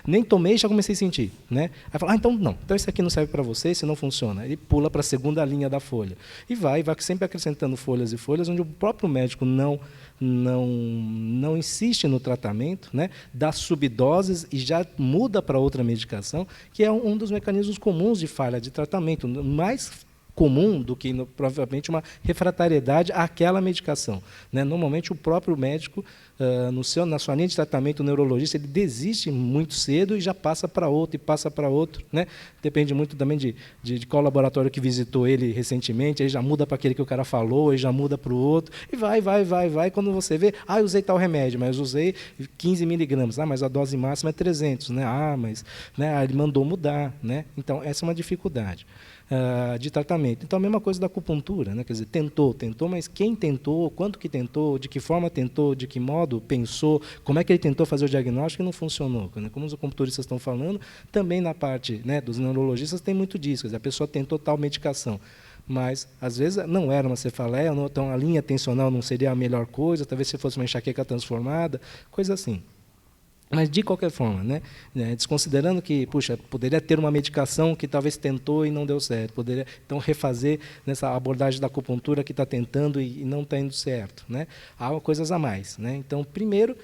nem tomei, já comecei a sentir. Né? Aí fala, então não, então esse aqui não serve para você, esse não funciona. Ele pula para a segunda linha da folha. E vai sempre acrescentando folhas e folhas, onde o próprio médico não insiste no tratamento, né, dá subdoses e já muda para outra medicação, que é um dos mecanismos comuns de falha de tratamento, mais comum do que provavelmente uma refratariedade àquela medicação. Né? Normalmente o próprio médico, na sua linha de tratamento, o neurologista, ele desiste muito cedo e já passa para outro, e passa para outro. Né? Depende muito também de qual laboratório que visitou ele recentemente, aí já muda para aquele que o cara falou, aí já muda para o outro, e vai. Quando você vê, eu usei tal remédio, mas usei 15 miligramas, mas a dose máxima é 300. Né? Ele mandou mudar. Né? Então, essa é uma dificuldade de tratamento. Então, a mesma coisa da acupuntura, né? Quer dizer, tentou, mas quem tentou, quanto que tentou, de que forma tentou, de que modo pensou, como é que ele tentou fazer o diagnóstico e não funcionou. Né? Como os acupunturistas estão falando, também na parte, né, dos neurologistas tem muito disso, quer dizer, a pessoa tentou tal medicação, mas, às vezes, não era uma cefaleia, então a linha tensional não seria a melhor coisa, talvez se fosse uma enxaqueca transformada, coisa assim. Mas, de qualquer forma, né, desconsiderando que, poderia ter uma medicação que talvez tentou e não deu certo, poderia, então, refazer nessa abordagem da acupuntura que está tentando e não está indo certo. Né? Há coisas a mais. Né? Então, primeiro,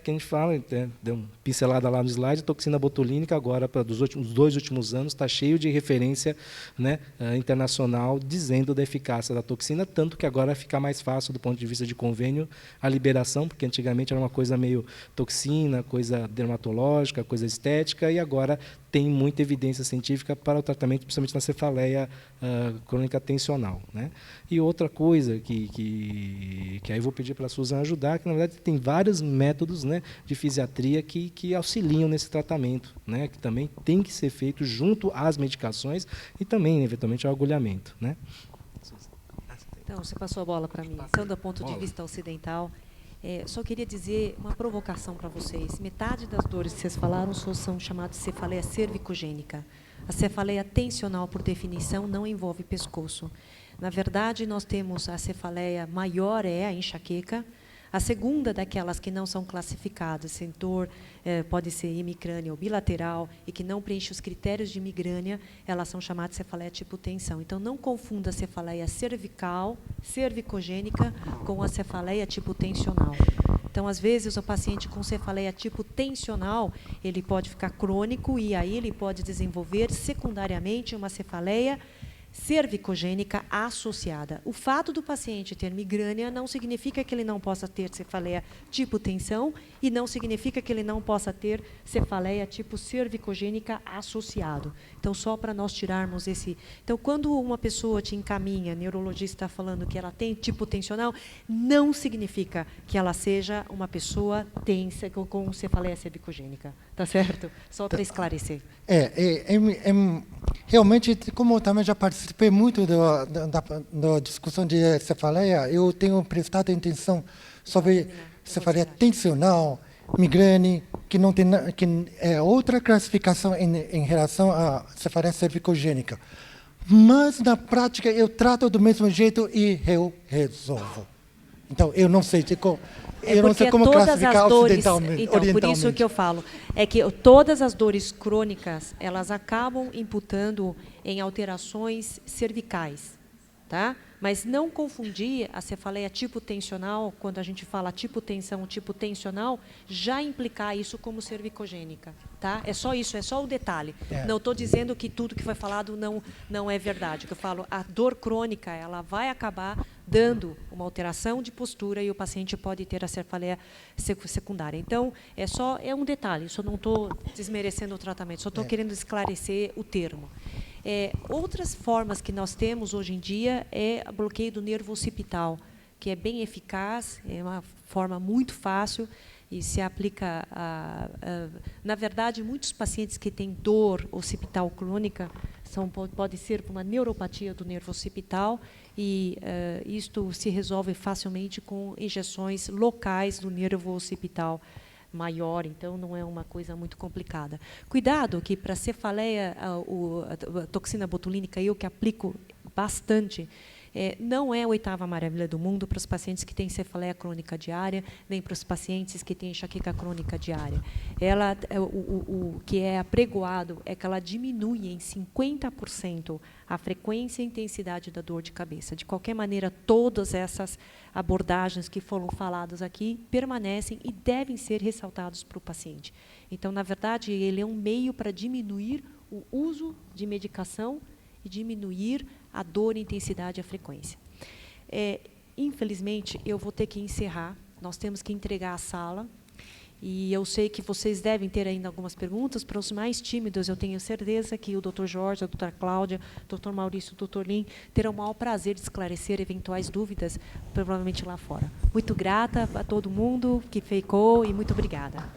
que a gente fala, deu uma pincelada lá no slide, toxina botulínica, agora, para os 2 últimos anos, está cheio de referência, né, internacional dizendo da eficácia da toxina, tanto que agora vai ficar mais fácil, do ponto de vista de convênio, a liberação, porque antigamente era uma coisa meio toxina, coisa dermatológica, coisa estética, e agora tem muita evidência científica para o tratamento, principalmente na cefaleia crônica tensional. Né? E outra coisa que aí eu vou pedir para a Susan ajudar, que na verdade tem vários métodos, né, de fisiatria que auxiliam nesse tratamento, né, que também tem que ser feito junto às medicações e também, eventualmente, ao agulhamento. Né? Então, você passou a bola para mim. Então, do ponto de vista ocidental, só queria dizer uma provocação para vocês. Metade das dores que vocês falaram são chamadas de cefaleia cervicogênica. A cefaleia tensional, por definição, não envolve pescoço. Na verdade, nós temos a cefaleia maior, a enxaqueca. A segunda daquelas que não são classificadas, sem dor, pode ser hemicrânea ou bilateral, e que não preenche os critérios de migrânia, elas são chamadas de cefaleia tipo tensão. Então, não confunda a cefaleia cervical, cervicogênica, com a cefaleia tipo tensional. Então, às vezes, o paciente com cefaleia tipo tensional, ele pode ficar crônico e aí ele pode desenvolver secundariamente uma cefaleia cervicogênica associada. O fato do paciente ter migrânia não significa que ele não possa ter cefaleia tipo tensão e não significa que ele não possa ter cefaleia tipo cervicogênica associado. Então, só para nós tirarmos esse... Então, quando uma pessoa te encaminha, neurologista está falando que ela tem tipo tensional, não significa que ela seja uma pessoa tensa com cefaleia cervicogênica. Tá certo? Só para esclarecer. Realmente, como eu também já participei muito da discussão de cefaleia, eu tenho prestado atenção sobre cefaleia tensional, migrânia, que não tem, que é outra classificação em relação à cefaleia cervicogênica. Mas, na prática, eu trato do mesmo jeito e eu resolvo. Então, eu não sei como classificar ocidentalmente. Então, por isso que eu falo, é que todas as dores crônicas, elas acabam imputando em alterações cervicais, tá? Mas não confundir a cefaleia tipo tensional, quando a gente fala tipo tensão, tipo tensional, já implicar isso como cervicogênica, tá? É só isso, é só o detalhe. Não estou dizendo que tudo que foi falado não é verdade. O que eu falo, a dor crônica, ela vai acabar dando uma alteração de postura e o paciente pode ter a cefaleia secundária. Então, é um detalhe, só não estou desmerecendo o tratamento, só estou querendo esclarecer o termo. Outras formas que nós temos hoje em dia é o bloqueio do nervo occipital, que é bem eficaz, é uma forma muito fácil e se aplica na verdade, muitos pacientes que têm dor occipital crônica pode ser uma neuropatia do nervo occipital e isto se resolve facilmente com injeções locais do nervo occipital maior, então não é uma coisa muito complicada. Cuidado que para cefaleia, a toxina botulínica, eu que aplico bastante, não é a 8ª maravilha do mundo para os pacientes que têm cefaleia crônica diária, nem para os pacientes que têm enxaqueca crônica diária. O que é apregoado é que ela diminui em 50% a frequência e intensidade da dor de cabeça. De qualquer maneira, todas essas abordagens que foram faladas aqui permanecem e devem ser ressaltados para o paciente. Então, na verdade, ele é um meio para diminuir o uso de medicação e diminuir a dor, a intensidade e a frequência. Infelizmente, eu vou ter que encerrar. Nós temos que entregar a sala. E eu sei que vocês devem ter ainda algumas perguntas. Para os mais tímidos, eu tenho certeza que o Dr. Jorge, a doutora Cláudia, o Dr. Maurício, o Dr. Lin terão o maior prazer de esclarecer eventuais dúvidas, provavelmente lá fora. Muito grata a todo mundo que ficou e muito obrigada.